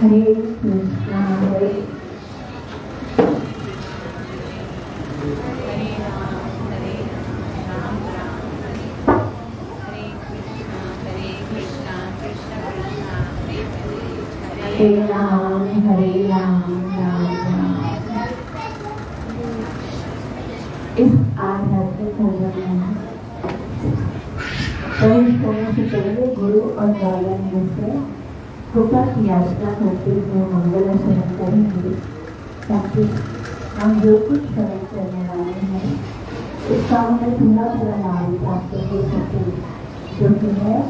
हरे कृष्णा हरे राम राम राम। इस आध्यात्मिक भजन में प्रवेश करने से पहले गुरु और गार्डन से कृपा की याचना करते हुए मंगल आचरण करेंगे, ताकि हम जो कुछ श्रवण करने वाले हैं उसका हमें पूरा पूरा लाभ प्राप्त हो सके, जो कि है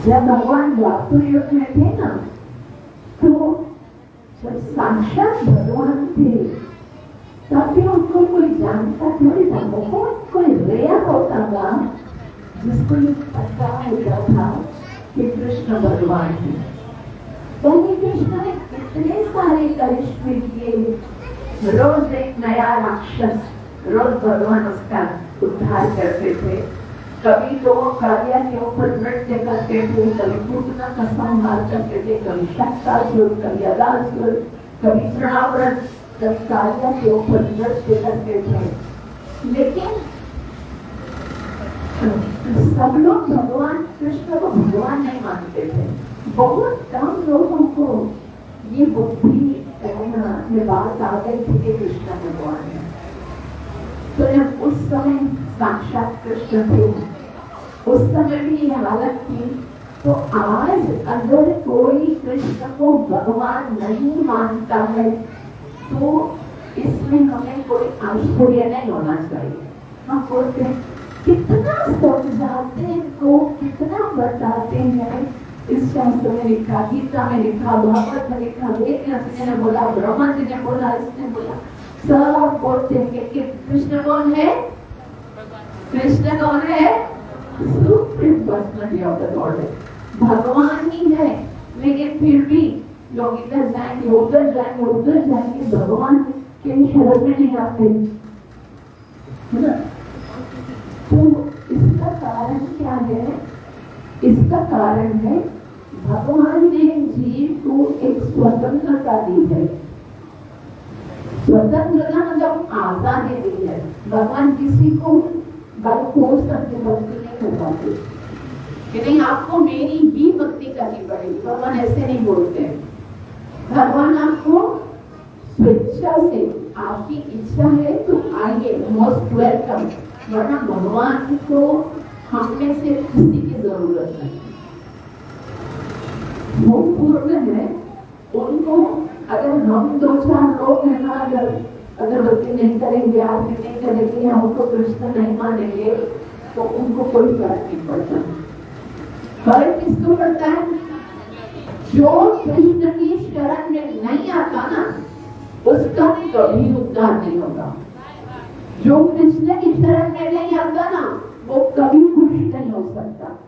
जब भगवान द्वापर युग में थे ना, तो जब साक्षात भगवान थे तब भी उनको कोई जानता थोड़ी था। बहुत कोई रेयर होता था जिसको ये पता होता था कि कृष्ण भगवान है। पहले कृष्ण ने कितने सारे करिश्मे किए, रोज एक नया राक्षस, रोज भगवान उसका उद्धार करते थे। कभी तो वो कालिया के ऊपर नृत्य करते थे, कभी पूतना का संहार करते थे, कभी शक्तासुर, कभी अगासुर, कभी तृणाव्रत, कभी कालिया के ऊपर नृत्य करते थे। लेकिन सब लोग भगवान कृष्ण को भगवान नहीं मानते थे। बहुत कम लोगों को ये बुद्धि में बात आ गई थी कि कृष्ण भगवान है। तो जब उस समय साक्षात कृष्ण थे, उस समय भी ये हालत थी, तो आज अगर कोई कृष्ण को भगवान नहीं मानता है तो इसमें हमें कोई आश्चर्य नहीं होना चाहिए। हम बोलते हैं कितना समझाते हैं, कितना बताते हैं, इस शास्त्र में लिखा, गीता में लिखा, भागवत में लिखा, वेद ने बोला, ब्रह्मा जी ने बोला, इसने बोला, सब बोलते हैं कि कृष्ण कौन है? कृष्ण कौन है? Supreme personality of the God है, भगवान ही है। लेकिन फिर भी लोग इधर जाएंगे, उधर जाएंगे, उधर जाएंगे, भगवान के शरण में नहीं आते। तो इसका कारण क्या है? इसका कारण है भगवान ने जीव को एक स्वतंत्रता दी है। स्वतंत्रता मतलब आजादी दी है। भगवान किसी को बल फोर्स करके भक्ति नहीं करवाते कि नहीं आपको मेरी ही भक्ति करनी पड़ेगी, भगवान ऐसे नहीं बोलते हैं। भगवान आपको स्वेच्छा से, आपकी इच्छा है तो आइए, मोस्ट वेलकम, वरना भगवान को हम में से किसी की जरूरत नहीं। वो पूर्ण है, उनको अगर हम दो चार लोग हैं ना, अगर भक्ति नहीं करेंगे, आरती नहीं करेंगे, हमको कृष्ण नहीं मानेंगे, तो उनको कोई फर्क नहीं पड़ता। फर्क किसको पड़ता है? जो कृष्ण की शरण में नहीं आता ना, उसका कभी उद्धार नहीं होगा। जो कृष्ण की शरण में नहीं आता ना, वो कभी खुश नहीं हो सकता।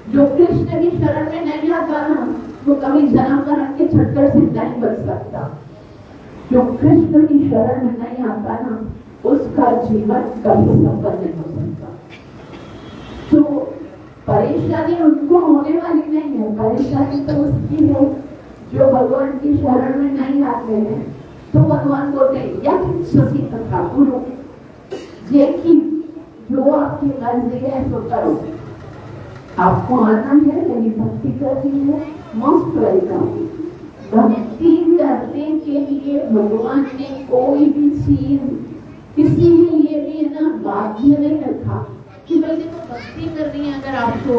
जो कृष्ण की शरण में नहीं आता ना, वो कभी जन्म मरण के चक्कर से नहीं बच सकता। जो कृष्ण की शरण में नहीं आता ना, उसका जीवन कभी सफल नहीं हो सकता। तो परेशानी उनको होने वाली नहीं है, परेशानी तो उसकी है जो भगवान की शरण में नहीं आते हैं। तो भगवान बोलते हैं यक्षसी तथा गुरु, जो आपकी मर्जी है तो करो। आपको आना है, लेकिन भक्ति करनी है, मोस्ट वेलकम। भक्ति करने के लिए भगवान ने कोई भी चीज किसी के लिए भी ना बाध्य नहीं रखा कि भाई देखो भक्ति करनी है अगर आपको,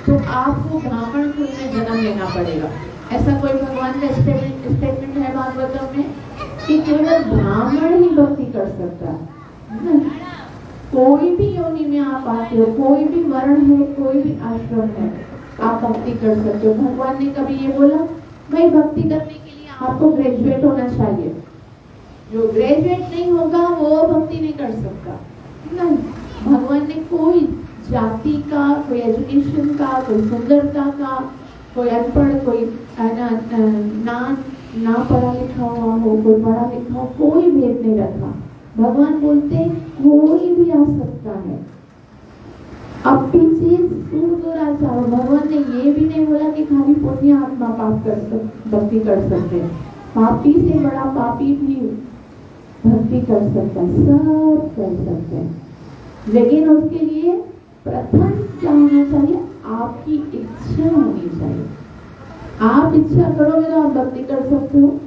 तो आपको ब्राह्मण कुल में जन्म लेना पड़ेगा। ऐसा कोई भगवान का स्टेटमेंट है भागवतम में कि केवल ब्राह्मण ही भक्ति कर सकता है। कोई भी योनि में आप आते हो, कोई भी वर्ण है, कोई भी आश्रम है, आप भक्ति कर सकते हो। भगवान ने कभी ये बोला भाई भक्ति करने के लिए आपको ग्रेजुएट होना चाहिए, जो ग्रेजुएट नहीं होगा वो भक्ति नहीं कर सकता। नहीं, भगवान ने कोई जाति का, कोई एजुकेशन का, कोई सुंदरता का, कोई अनपढ़, कोई ना पढ़ा लिखा हुआ हो, कोई पढ़ा लिखा हो, कोई भेद नहीं रखा। भगवान बोलते कोई भी आ सकता है। अब पीछे दूराचार, भगवान ने ये भी नहीं बोला कि खाली पुण्य आत्मा पाप कर भक्ति कर सकते हैं। पापी से बड़ा पापी भी भक्ति कर सकता है, सब कर सकते हैं। लेकिन उसके लिए प्रथम क्या होना चाहिए? आपकी इच्छा होनी चाहिए। आप इच्छा करोगे तो आप भक्ति कर सकते हो,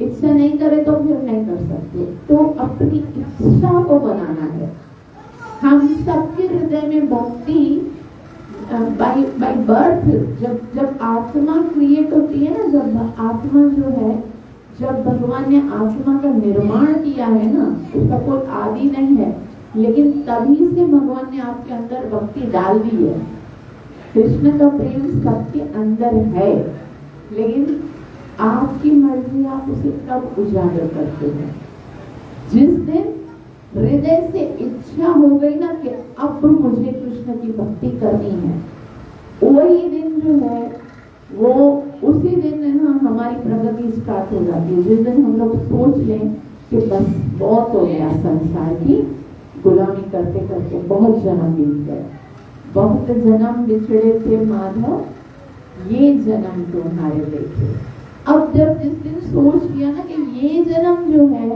इच्छा नहीं करे तो फिर नहीं कर सकते। तो अपनी इच्छा को बनाना है। हम सबके हृदय में भक्ति बाय बर्थ, जब आत्मा क्रिएट होती है ना, जब आत्मा जो है, जब भगवान ने आत्मा का निर्माण किया है ना, उसका कोई आदि नहीं है, लेकिन तभी से भगवान ने आपके अंदर भक्ति डाल दी है। कृष्ण का प्रेम सबके अंदर है, लेकिन आपकी मर्जी आप उसे कब उजागर करते हैं? जिस दिन हृदय से इच्छा हो गई ना कि अब मुझे कृष्ण की भक्ति करनी है, वही दिन जो है वो उसी दिन है ना हमारी प्रगति स्टार्ट हो जाती है। जिस दिन हम लोग सोच लें कि बस बहुत हो गया, संसार की गुलामी करते करते बहुत जन्म बीत गए, बहुत जन्म बिछड़े थे माधव, ये जन्म तुम्हारे देखे। अब जब जिस दिन सोच लिया ना कि ये जन्म जो है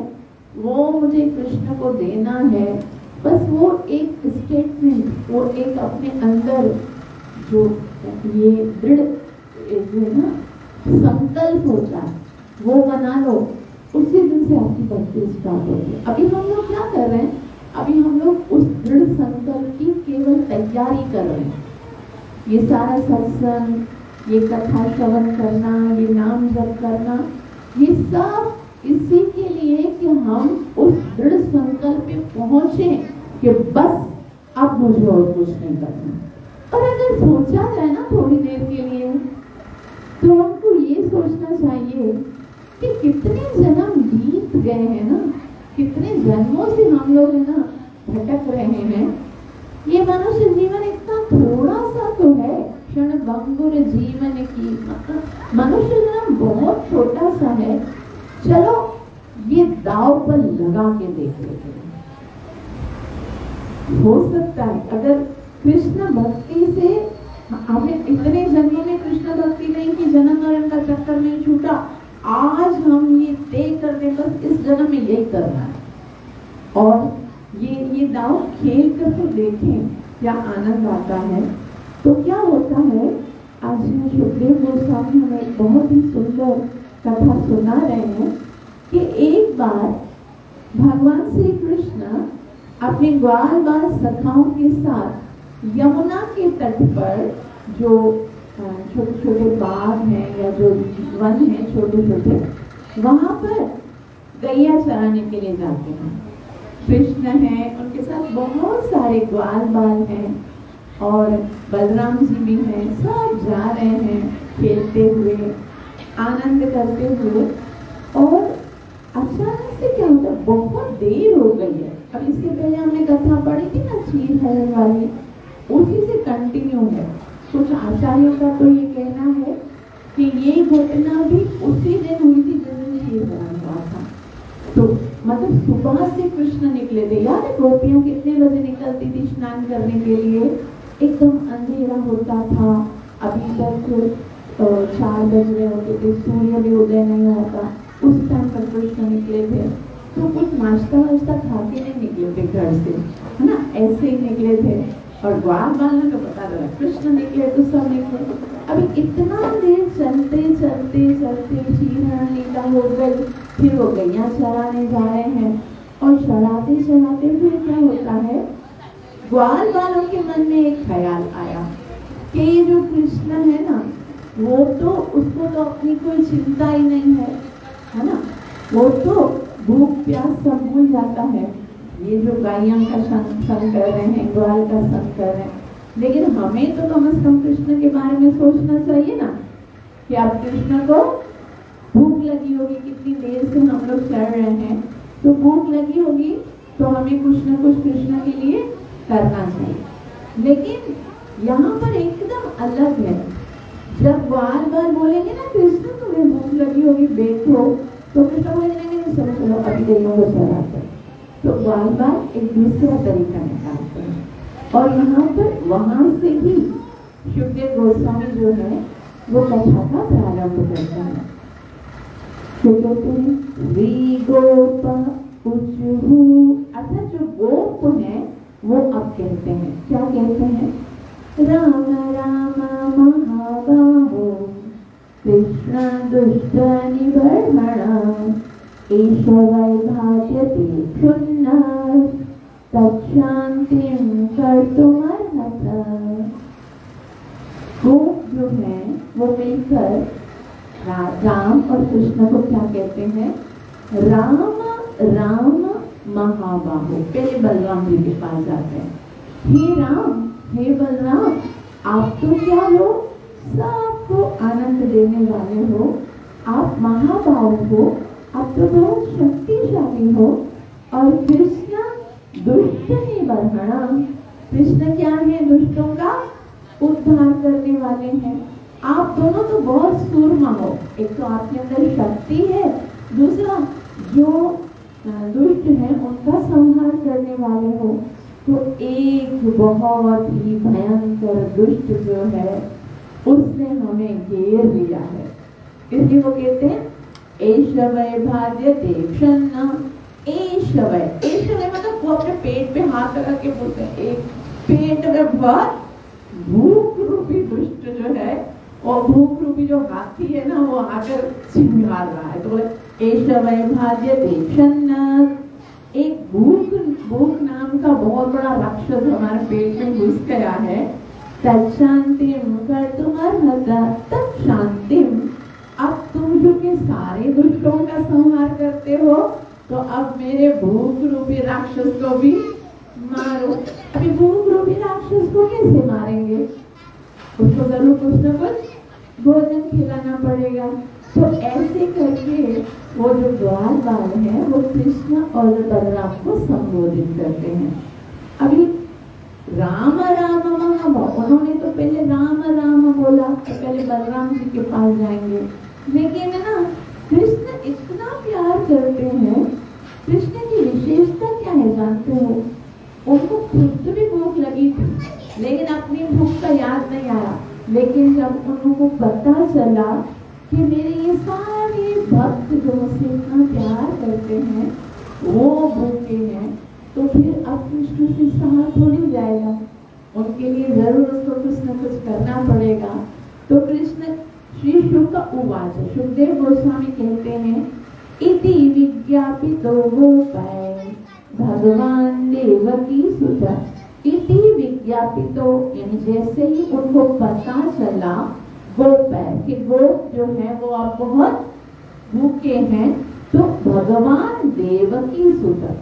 वो मुझे कृष्ण को देना है, बस वो एक स्टेटमेंट, वो एक अपने अंदर जो ये दृढ़ जो है ना संकल्प होता है वो बना लो, उसी दिन से आपकी भक्ति स्टार्ट होती है। अभी हम लोग क्या कर रहे हैं, अभी हम लोग उस दृढ़ संकल्प की केवल तैयारी कर रहे हैं। ये सारा सत्संग, ये कथा श्रवण करना, ये नाम जप करना, ये सब इसी के लिए कि हम उस दृढ़ संकल्प पे पहुंचे कि बस अब मुझे और कुछ नहीं करना। और अगर सोचा जाए ना थोड़ी देर के लिए, तो हमको ये सोचना चाहिए कि कितने जन्म बीत गए हैं ना, कितने जन्मों से हम लोग है ना भटक रहे हैं। ये मनुष्य जीवन इतना थोड़ा सा तो है, क्षण भंगुर जीवन की, मतलब मनुष्य जन्म बहुत छोटा सा है। चलो ये दाव पर लगा के देख लेते हैं। हो सकता है अगर कृष्ण भक्ति से हमें इतने जन्मों में कृष्ण भक्ति नहीं की, जन्म मरण का चक्कर नहीं छूटा, आज हम ये तय कर दे बस इस जन्म में यही करना है, और ये दाव खेल कर तो देखें क्या आनंद आता है। तो क्या होता है, आज सुखदेव गोस्वामी हमें बहुत ही सुंदर कथा सुना रहे हैं कि एक बार भगवान श्री कृष्ण अपने ग्वाल बाल सखाओं के साथ यमुना के तट पर, जो छोटे छोटे बाग हैं या जो वन हैं छोटे छोटे, वहां पर गैया चराने के लिए जाते हैं। कृष्ण हैं, उनके साथ बहुत सारे ग्वाल बाल हैं और बलराम जी भी हैं, सब जा रहे हैं खेलते हुए, आनंद करते हुए। और अचानक से क्या होता है, बहुत देर हो गई है। अब इससे पहले हमने कथा पढ़ी थी ना क्षीर हरण वाली, उसी से कंटिन्यू है। कुछ आचार्यों का तो ये कहना है कि ये घटना भी उसी दिन हुई थी जिस दिन क्षीर हरण हुआ था। तो मतलब सुबह से कृष्ण निकले थे, याद है गोपियां कितने बजे निकलती थी स्नान करने के लिए, एकदम अंधेरा होता था, अभी तक 4 बज रहे होते थे, सूर्य भी उदय नहीं होता, उस टाइम पर कृष्ण निकले थे। तो कुछ नाश्ता वाश्ता खा के नहीं निकले थे घर से, है ना, ऐसे ही निकले थे। और ग्वाल बाल को पता लगा कृष्ण निकले तो सब निकले। अभी इतना देर चलते चलते चलते क्षीर हरण लीला हो गई, फिर वो गैया चराने जा रहे हैं, और चराते चराते फिर क्या होता है, ग्वाल बालों के मन में एक ख्याल आया कि ये जो कृष्ण है ना, वो तो उसको तो अपनी कोई चिंता ही नहीं है ना, वो तो भूख प्यास सब भूल जाता है। ये जो गायों का संग कर रहे हैं, ग्वाल का संग कर रहे हैं, लेकिन हमें तो कम से कम कृष्ण के बारे में सोचना चाहिए ना कि अब कृष्ण को भूख लगी होगी, कितनी देर से हम लोग चढ़ रहे हैं, तो भूख लगी होगी तो हमें कुछ न कुछ कृष्ण के लिए करना चाहिए। लेकिन यहाँ पर एकदम अलग है, जब बार बार बोलेंगे ना कृष्ण तुम्हें भूख लगी होगी बैठो, तो कृष्ण बोलेंगे चलो चलो अभी गैया को चराते, तो बार बार एक दूसरा तरीका निकालते हैं। और यहाँ पर वहां से ही सुखदेव गोस्वामी जो है वो कथा का प्रारंभ करते हैं। तो कहते हैं वी गोप उचहु, अर्थात जो गोप है वो अब कहते हैं, क्या कहते हैं, राम राम महाबाहो कृष्ण दुष्ट निबर्हण एष वैभाग्यते क्षुण्ण तत्शान्तिं कर्तुमर्हता। गोप जो है वो मिलकर राम और कृष्ण को क्या कहते हैं, राम राम महाबाहो। पहले बलराम जी के पास जाते हैं, हे राम हे बलराम, आप तो क्या हो, सबको आनंद देने वाले हो, आप महाबाहु हो, आप तो बहुत शक्तिशाली हो। और कृष्ण दुष्ट निबर्हण, कृष्ण क्या है, दुष्टों का उद्धार करने वाले हैं। आप दोनों तो बहुत सूरमा हो, एक तो आपके अंदर शक्ति है, दूसरा जो दुष्ट है उनका संहार करने वाले हो। तो एक बहुत ही भयंकर दुष्ट जो है उसने हमें घेर लिया है, इसलिए वो कहते हैं एषवै भाद्यते क्षन्न। एषवै, एषवै मतलब वो अपने पेट पे हाथ लगा के बोलते हैं, एक पेट में बहुत भूख रूपी दुष्ट जो है, और भूख रूपी जो हाथी है ना वो आकर चिंगार रहा है। तो बोले एषवै भाद्यते क्षन्न, एक भूख नाम का बहुत बड़ा राक्षस हमारे पेट में घुस गया है। तत्शांतिम कर्तुमर्हता, तत् शांतिम, अब तुम जो के सारे दुष्टों का संहार करते हो तो अब मेरे भूख रूपी राक्षस को भी मारो। अभी भूख रूपी राक्षस को कैसे मारेंगे, उसको जरूर कुछ न कुछ भोजन खिलाना पड़ेगा। तो ऐसे करके वो जो द्वारपाल है वो कृष्ण और बलराम को संबोधित करते हैं। अभी राम राम महाभाव, उन्होंने तो पहले राम राम बोला, तो पहले बलराम जी के पास जाएंगे। लेकिन ना कृष्ण इतना प्यार करते हैं, कृष्ण की विशेषता क्या है जानते हो? उनको खुद भी भूख लगी थी लेकिन अपनी भूख का याद नहीं आया। लेकिन जब उनको पता चला कि मेरे ये सारे भक्त जो मुझसे इतना प्यार करते हैं वो भूखे हैं, तो फिर अब कृष्ण से सहा थोड़ी जाएगा, उनके लिए जरूर उसको कुछ न कुछ करना पड़ेगा। तो कृष्ण श्री शुक उवाच, सुखदेव गोस्वामी कहते हैं इति विज्ञापितो गोपाय भगवान देवकी सुता। इति विज्ञापितो यानी जैसे ही उनको पता चला गोपाय कि गोप जो है वो आप बहुत भूखे हैं, तो भगवान देवकी सुता,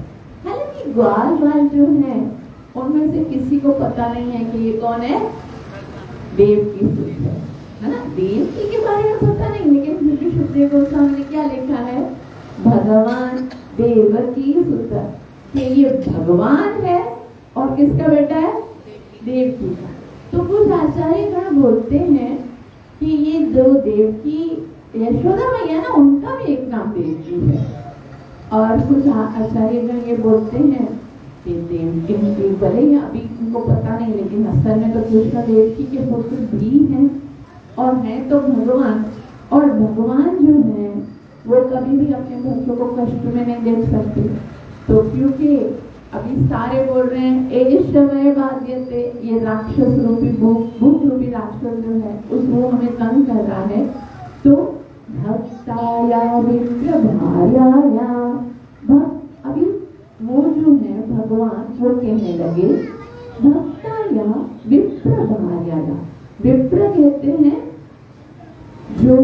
हालांकि ग्वाल बाल जो है उनमें से किसी को पता नहीं है कि ये कौन है, देवकी सुत है ना। देवकी के बारे में पता नहीं, लेकिन फिर भी सुखदेव गोस्वामी ने क्या लिखा है, भगवान देवकी सुत, कि ये भगवान है और किसका बेटा है, देवकी का। तो कुछ आचार्य गण बोलते हैं कि ये जो देवकी यशोदा मैया ना उनका भी एक नाम देवकी है, और कुछ आचार्य गण ये बोलते हैं कि देवकी भले ही अभी उनको पता नहीं, लेकिन असल में तो कृष्ण देवकी के पुत्र भी हैं और हैं तो भगवान। और भगवान जो है वो कभी भी अपने भक्तों को कष्ट में नहीं देख सकते। तो क्योंकि अभी सारे बोल रहे हैं एषवै बाध्यते, ये राक्षस रूपी भूख रूपी राक्षस जो है उसको हमें तंग कर रहा है। तो भक्ताया विप्र भार्याया, अभी वो जो है भगवान वो कहने लगे भक्ताया विप्र भार्याया। विप्र कहते हैं जो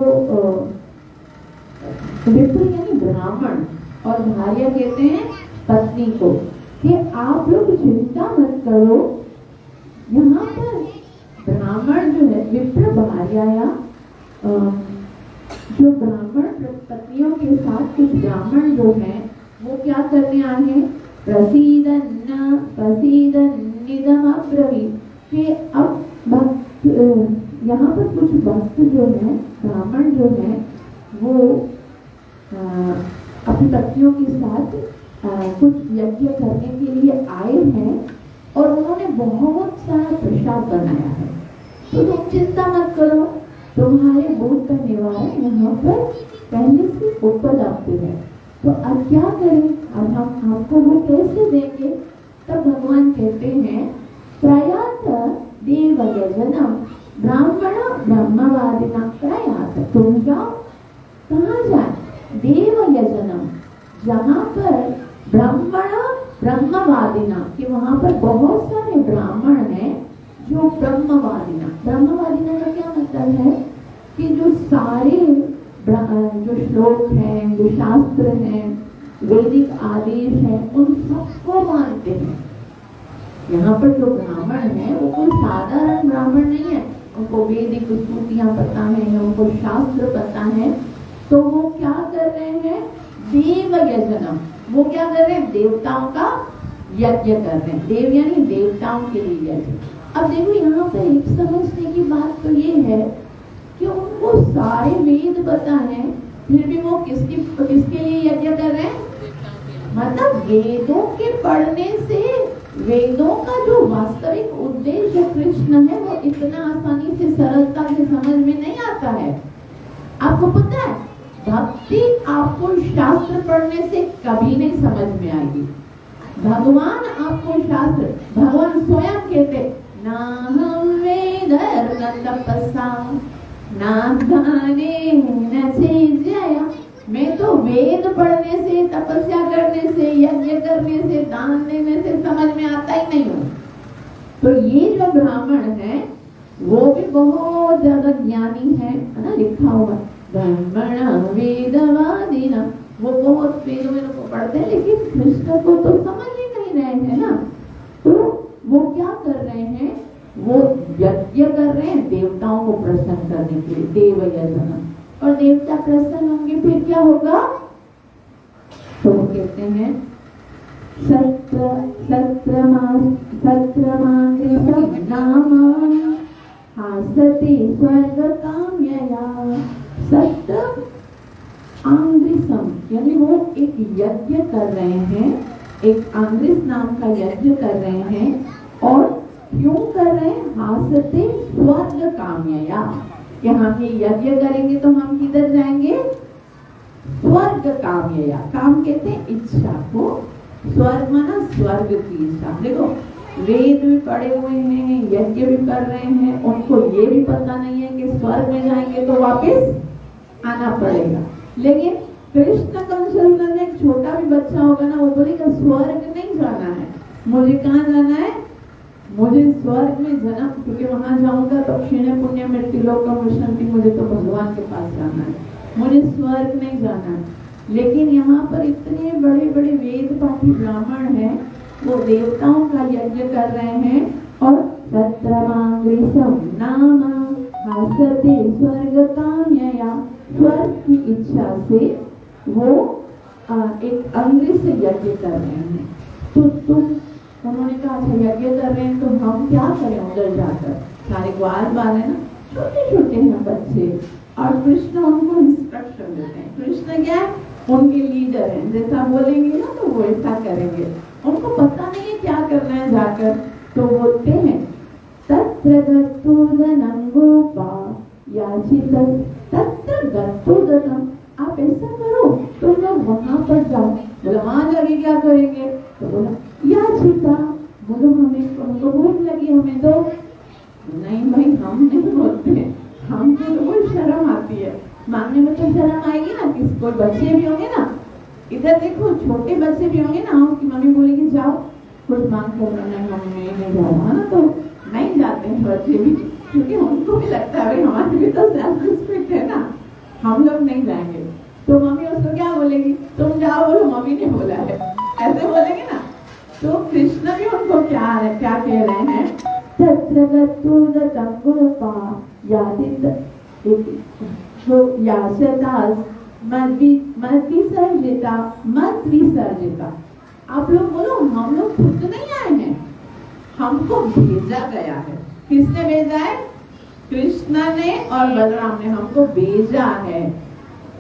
विप्र यानी ब्राह्मण, और भार्या कहते हैं पत्नी को, कि आप लोग चिंता मत करो। यहाँ पर ब्राह्मण जो है विप्र भार्याया, जो ब्राह्मण पत्नियों के साथ कुछ ब्राह्मण जो हैं वो क्या करने आए हैं, प्रसीदन्न प्रसीदन्निदम अब्रवीत्, कि अब भक्त यहाँ पर कुछ भक्त जो है ब्राह्मण जो है वो अपनी पत्नियों के साथ कुछ यज्ञ करने के लिए आए हैं और उन्होंने बहुत सारा प्रसाद बनाया है। तो तुम चिंता मत करो, तुम्हारे भूत का निवारण यहाँ पर पहले से उपलब्ध है। तो अब क्या करें, अब हम आपको वो कैसे देंगे? तब भगवान कहते हैं प्रयात देवयजनम ब्राह्मण ब्रह्मवादिना प्रयात, तुम जाओ, कहाँ जाए, देवयजनम, जहाँ पर ब्राह्मण ब्रह्मवादिना, कि वहाँ पर बहुत सारे ब्राह्मण हैं जो ब्रह्मवादिना, ब्रह्मवादिना का क्या मतलब है कि जो सारे जो श्लोक हैं, जो शास्त्र हैं, वैदिक आदेश हैं, उन सबको मानते हैं। यहाँ पर जो ब्राह्मण है वो कोई साधारण ब्राह्मण नहीं है, उनको वैदिक स्तुतियां पता है, उनको शास्त्र पता है। तो वो क्या कर रहे हैं, देव यजनम, वो क्या कर रहे हैं, देवताओं का यज्ञ कर रहे हैं। देव यानी देवताओं के लिए यज्ञ। अब देखो यहाँ पे एक समझने की बात तो ये है कि उनको सारे वेद पता है, फिर भी वो किसके लिए यज्ञ कर रहे हैं? मतलब वेदों के पढ़ने से वेदों का जो वास्तविक उद्देश्य कृष्ण है वो इतना आसानी से सरलता से समझ में नहीं आता है। आपको पता है भक्ति आपको शास्त्र पढ़ने से कभी नहीं समझ में आएगी। भगवान आपको शास्त्र, भगवान स्वयं कहते ना हम वेदर न तपसा ना गाने न चेजया, मैं तो वेद पढ़ने से, तपस्या करने से, यज्ञ करने से, दान देने से समझ में आता ही नहीं हूँ। तो ये जो ब्राह्मण है वो भी बहुत ज्यादा ज्ञानी है ना, लिखा हुआ ब्राह्मण वेदवादिना, वो बहुत वेदों में को पढ़ते हैं लेकिन कृष्ण को तो समझ ही नहीं रहे हैं ना। तो वो क्या कर रहे हैं? वो यज्ञ कर रहे हैं देवताओं को प्रसन्न करने के लिए, देव यज्ञ, और देवता प्रसन्न होंगे फिर क्या होगा? तो वो कहते हैं हासते स्वर्ग काम्यया, सत्र आंग्रिसम, यानी वो एक यज्ञ कर रहे हैं, एक आंग्रिस नाम का यज्ञ कर रहे हैं। और क्यों कर रहे हैं? हासते स्वर्ग काम्यया, कि हम ये यज्ञ करेंगे तो हम किधर जाएंगे? स्वर्ग काम्यया, काम कहते हैं इच्छा को, स्वर्ग माना स्वर्ग की इच्छा। देखो वेद भी पढ़े हुए हैं, यज्ञ भी कर रहे हैं, उनको ये भी पता नहीं है कि स्वर्ग में जाएंगे तो वापस आना पड़ेगा। लेकिन कृष्ण कंसल्ट में एक छोटा भी बच्चा होगा ना, वो बोलेगा स्वर्ग नहीं जाना है, मुझे कहाँ जाना है? मुझे स्वर्ग में जन्म, क्योंकि वहां जाऊंगा तो क्षीण पुण्य में त्रिलोकम विशंति, मुझे तो भगवान के पास जाना है, मुझे स्वर्ग नहीं जाना है। लेकिन यहाँ पर इतने बड़े बड़े वेद पाठी ब्राह्मण हैं, वो देवताओं का यज्ञ कर रहे हैं और सत्रमांग्रिसम नाम हासते स्वर्ग काम्यया, स्वर्ग की इच्छा से वो एक अंग्रेज से यज्ञ कर रहे हैं। तो तुम, उन्होंने कहा अच्छा यज्ञ कर रहे हैं तो हम क्या करें उधर जाकर? सारे ग्वाल बाल है ना, छोटे छोटे हैं बच्चे, और कृष्ण उनको इंस्ट्रक्शन देते हैं। कृष्ण क्या है? उनके लीडर हैं, जैसा बोलेंगे ना तो वो ऐसा करेंगे। उनको पता नहीं है क्या करना है जाकर, तो बोलते हैं तत्र गत्तुदनं गोपा याचित तत्र गत्तुदनं, आप ऐसा करो तो लोग वहां पर जाओ। बोला वहां जाके क्या करेंगे? तो बोला याचिता, बोलो हमें, उनको भूख लगी हमें दो। नहीं भाई हम नहीं बोलते, हमको तो बहुत शर्म आती है, मांगने में तो शर्म आएगी ना। किसको बच्चे भी होंगे ना, इधर देखो छोटे बच्चे भी होंगे ना, उनकी मम्मी बोलेगी जाओ कुछ मांग कर, नहीं मम्मी नहीं जाओ ना, तो नहीं जाते हैं बच्चे भी, क्योंकि उनको भी लगता है हमारे भी तो सेल्फ रिस्पेक्ट है ना, हम लोग नहीं जाएंगे। तो मम्मी उसको क्या बोलेगी? तुम जाओ, बोलो मम्मी ने बोला है, ऐसे बोलेंगे ना। तो कृष्ण भी उनको क्या कह रहे हैं? तत्र गत्तुदनं गोपा याचित मत विसर्जिता। आप लोग बोलो हम लोग खुद नहीं आए हैं, हमको भेजा गया है। किसने भेजा है? कृष्ण ने और बलराम ने हमको भेजा है।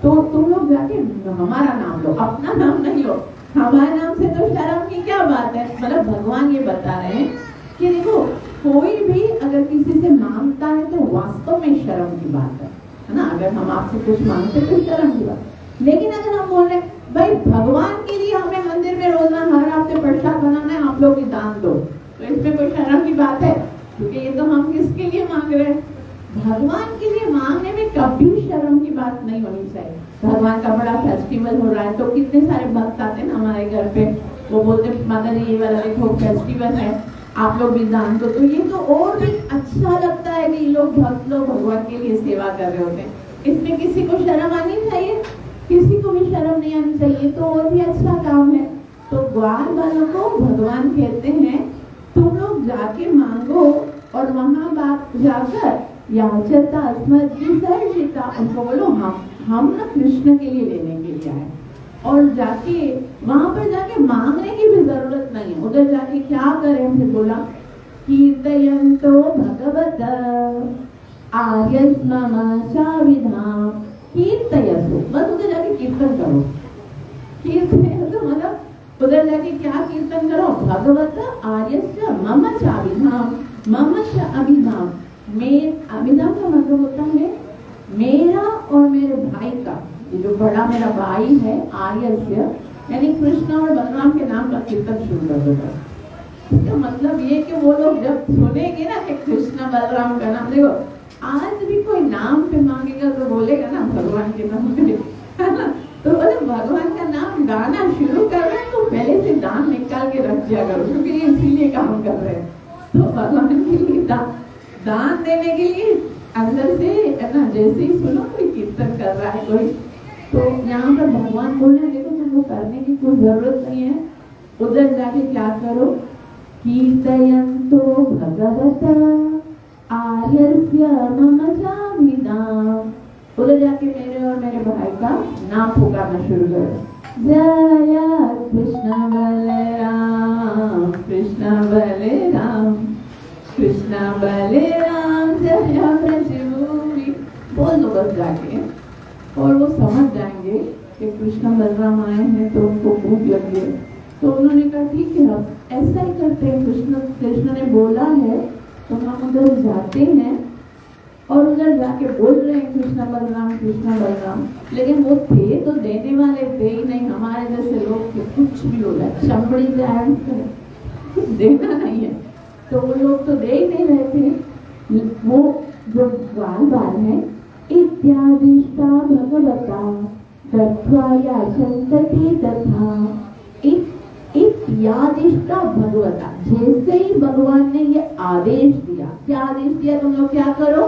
तो तुम लोग जाके हमारा नाम लो, अपना नाम नहीं लो, हमारे नाम से तो शर्म की क्या बात है। मतलब भगवान ये बता रहे हैं कि देखो कोई भी अगर किसी से मांगता है तो वास्तव में शर्म की बात है ना। अगर हम आपसे कुछ मांगते तो शर्म की बात, लेकिन अगर हम बोल रहे हैं भाई भगवान के लिए हमें मंदिर में रोजना हर हफ्ते प्रसाद बनाना है, आप लोग ही दान दो, तो इसमें कोई शर्म की बात है? क्योंकि ये तो हम किसके लिए मांग रहे हैं? भगवान के लिए मांगने में कभी शर्म की बात नहीं होनी चाहिए। भगवान का बड़ा फेस्टिवल हो रहा है तो कितने सारे भक्त आते हैं ना हमारे घर पे, वो बोलते हैं माता जी ये वाला देखो फेस्टिवल है, आप लोग भी दान दो। तो ये तो और भी अच्छा लगता है कि लोग भक्त लोग भगवान के लिए सेवा कर रहे होते हैं। इसमें किसी को शर्म आनी चाहिए? किसी को भी शर्म नहीं आनी चाहिए, तो और भी अच्छा काम है। तो ग्वाल वालों को भगवान कहते हैं तुम लोग जाके मांगो, और वहां बात जाकर याचता अस्मत् विसर्जिता, उनको बोलो हम ना कृष्ण के लिए लेने के लिए आए, और जाके वहां पर जाके मांगने की भी जरूरत नहीं है। उधर जाके क्या करें? फिर बोला कीर्तयन्तो भगवत आर्यस्मम शाविधाम कीर्तयसु, बस उधर जाके कीर्तन करो। कीर्तयसु मतलब उधर जाके क्या कीर्तन करो, भगवत आर्यस्य मम चाभिधाम, मम च अभिधाम, अभिधाम का मतलब होता है मेरा और मेरे भाई का, ये जो बड़ा मेरा भाई है आर्यस्य यानी कृष्ण और बलराम के नाम का कीर्तन शुरू कर दो। इसका मतलब ये कि वो लोग जब सुनेंगे ना कि कृष्ण बलराम का नाम, देखो आज भी कोई नाम पे मांगेगा तो बोलेगा ना भगवान के नाम पे, तो बोले भगवान का नाम गाना शुरू कर रहे हैं तो पहले से दान निकाल के रख दिया करो, क्योंकि ये इसीलिए काम कर रहे हैं। तो भगवान के लिए दान देने के लिए अंदर से है ना, जैसे ही सुनो कोई कीर्तन कर रहा है कोई, तो यहाँ पर भगवान बोल रहे हैं देखो तुमको करने की कोई जरूरत नहीं है, उधर जाके क्या करो, कीर्तयन्तो भगवता आर्यस्य मम चाभिधाम, उधर जाके मेरे और मेरे भाई का नाम पुकारना शुरू करो। जय कृष्ण बलराम कृष्ण बलराम कृष्ण बलराम जय ब्रजभूमि, बोल दो बस जाके, और वो समझ जाएंगे कि कृष्ण बलराम आए हैं तो उनको भूख लगी है। तो उन्होंने कहा ठीक है अब ऐसा ही करते हैं, कृष्ण ने बोला है तो हम उधर जाते हैं और उधर जाके बोल रहे हैं कृष्ण बलराम, लेकिन वो थे तो देने वाले थे ही नहीं, हमारे जैसे लोग थे, कुछ भी हो जाए चमड़ी जाए कुछ देना नहीं है, तो वो लोग तो दे ही नहीं रहे थे। वो जो बाल है इत्यादिष्टा भगवता दत्वा याचन्ते तथा, इत्यादिष्टा भगवता, जैसे ही भगवान ने ये आदेश दिया, क्या आदेश दिया, तुम लोग क्या करो,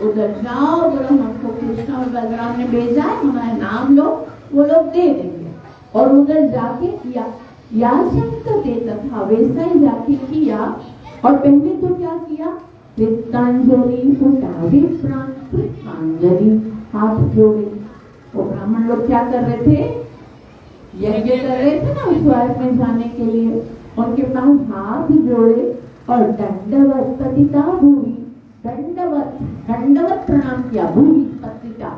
उधर जाओ, बोलो हमको कृष्ण और बलराम ने भेजा है, हमारा नाम लो, वो लोग दे देंगे। और उधर जाके याचन्ते तथा, वैसा ही जाके किया। और पहले तो क्या किया, कृतांजलि हाथ जोड़े। वो ब्राह्मण लोग क्या कर रहे थे, यज्ञ कर रहे थे ना उस स्वर्ग में जाने के लिए, उनके पास हाथ जोड़े और दंडवत पतिता भूमि, दंडवत प्रणाम किया, भूमि पतिता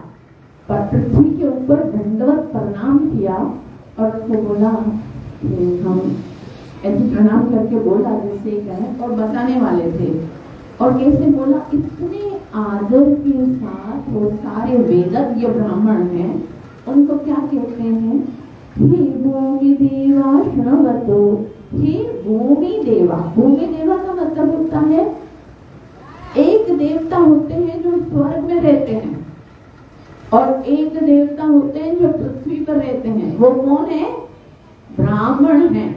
पर पृथ्वी के ऊपर दंडवत प्रणाम किया। और उनको बोला हम ऐसे प्रणाम करके बोला जैसे कहें, और बताने वाले थे। और कैसे बोला, इतने आदर के साथ वो सारे वेदज्ञ ब्राह्मण हैं, उनको क्या कहते हैं, हे भूमि देवा श्रवतो, हे भूमि देवा। भूमि देवा का मतलब होता है एक देवता होते हैं जो स्वर्ग में रहते हैं और एक देवता होते हैं जो पृथ्वी पर रहते हैं। वो कौन है, ब्राह्मण है।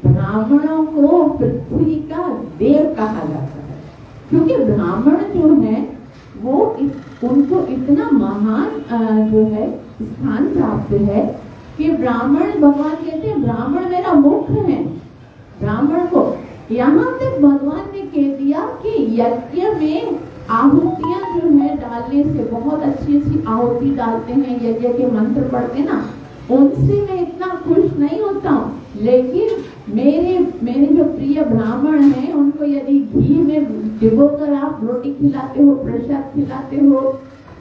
ब्राह्मणों को पृथ्वी का देव कहा जाता है, क्योंकि ब्राह्मण जो है वो उनको इतना महान जो है स्थान प्राप्त है कि ब्राह्मण, भगवान कहते हैं ब्राह्मण मेरा मुख्य है। ब्राह्मण को यहाँ तक भगवान ने कह दिया कि यज्ञ में आहुतियां जो है डालने से, बहुत अच्छी अच्छी आहुति डालते हैं, यज्ञ के मंत्र पढ़ते ना, उनसे मैं इतना खुश नहीं होता हूँ, लेकिन मेरे जो प्रिय ब्राह्मण हैं उनको यदि घी में डिबो कर आप रोटी खिलाते हो, प्रसाद खिलाते हो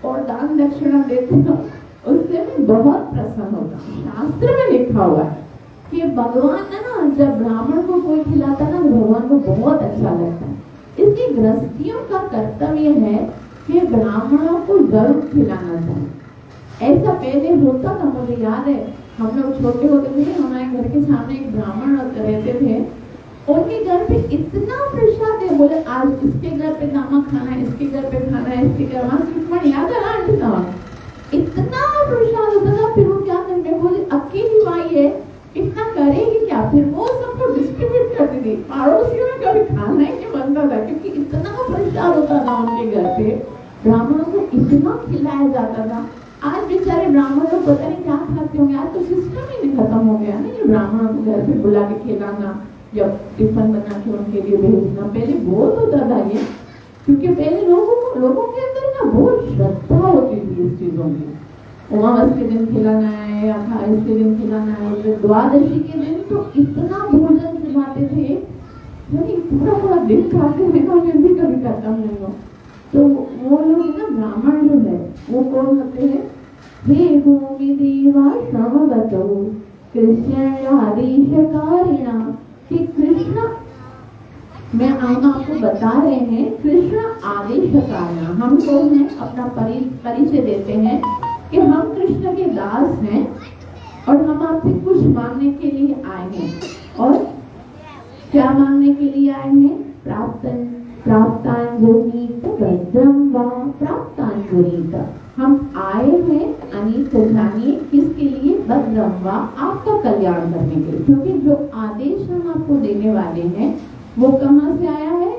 और दान दक्षिणा देते हो, उससे मैं बहुत प्रसन्न होता हूँ। शास्त्र में लिखा हुआ है कि भगवान ना जब ब्राह्मण को कोई खिलाता ना, भगवान को बहुत अच्छा लगता है। इसलिए गृहस्थियों का कर्तव्य है कि ब्राह्मणों को जरूर खिलाना चाहिए। ऐसा पहले होता था, मुझे याद है हम लोग छोटे होते थे, हमारे घर के सामने एक ब्राह्मण रहते थे, उनके घर पे इतना प्रसाद है, बोले आज इसके घर पे नमक खाना है, इसके घर पे खाना है, इसके घर, वहाँ याद है ना, इतना प्रसाद होता था। फिर वो क्या करते, बोले अकेली माई है, इतना करेगी क्या, फिर वो सबको डिस्ट्रीब्यूट करती थी, पड़ोसियों में कभी खाना ही नहीं बनता था, क्योंकि इतना प्रसाद होता था उनके घर पे, ब्राह्मणों को इतना खिलाया जाता था। आज बेचारे ब्राह्मण लोग पता नहीं क्या खाते होंगे, आज तो सिस्टम ही नहीं खत्म हो गया ना, ये ब्राह्मणों को घर पे बुला के खिलाना या टिफिन बना के उनके लिए भेजना। पहले बहुत होता था ये, क्योंकि पहले लोगों के अंदर ना बहुत श्रद्धा होती थी इस चीजों की। उमावस के दिन खिलाना है, अट्ठाईस के दिन खिलाना है, द्वादशी के दिन तो इतना भोजन खिलाते थे, यानी पूरा पूरा दिन खाते हैं ना, फिर भी कभी खत्म नहीं हो। तो वो लोग ना ब्राह्मण जो है वो कौन होते हैं? हे भूमि देवा श्रमवतो कृष्णादेशकारिणा, कि कृष्ण, मैं हम आपको बता रहे हैं कृष्ण आदेशकारिणा। हम कौन हैं? अपना परिचय देते हैं कि हम कृष्ण के दास हैं और हम आपसे कुछ मांगने के लिए आए हैं। और क्या मांगने के लिए आए हैं? प्राप्तांजलित भद्रम वा प्राप्तांजलित। हम आए हैं अनित, जानिए किसके लिए? भद्रम वा, आपका कल्याण करने के लिए। क्योंकि जो आदेश हम आपको देने वाले हैं वो कहाँ से आया है?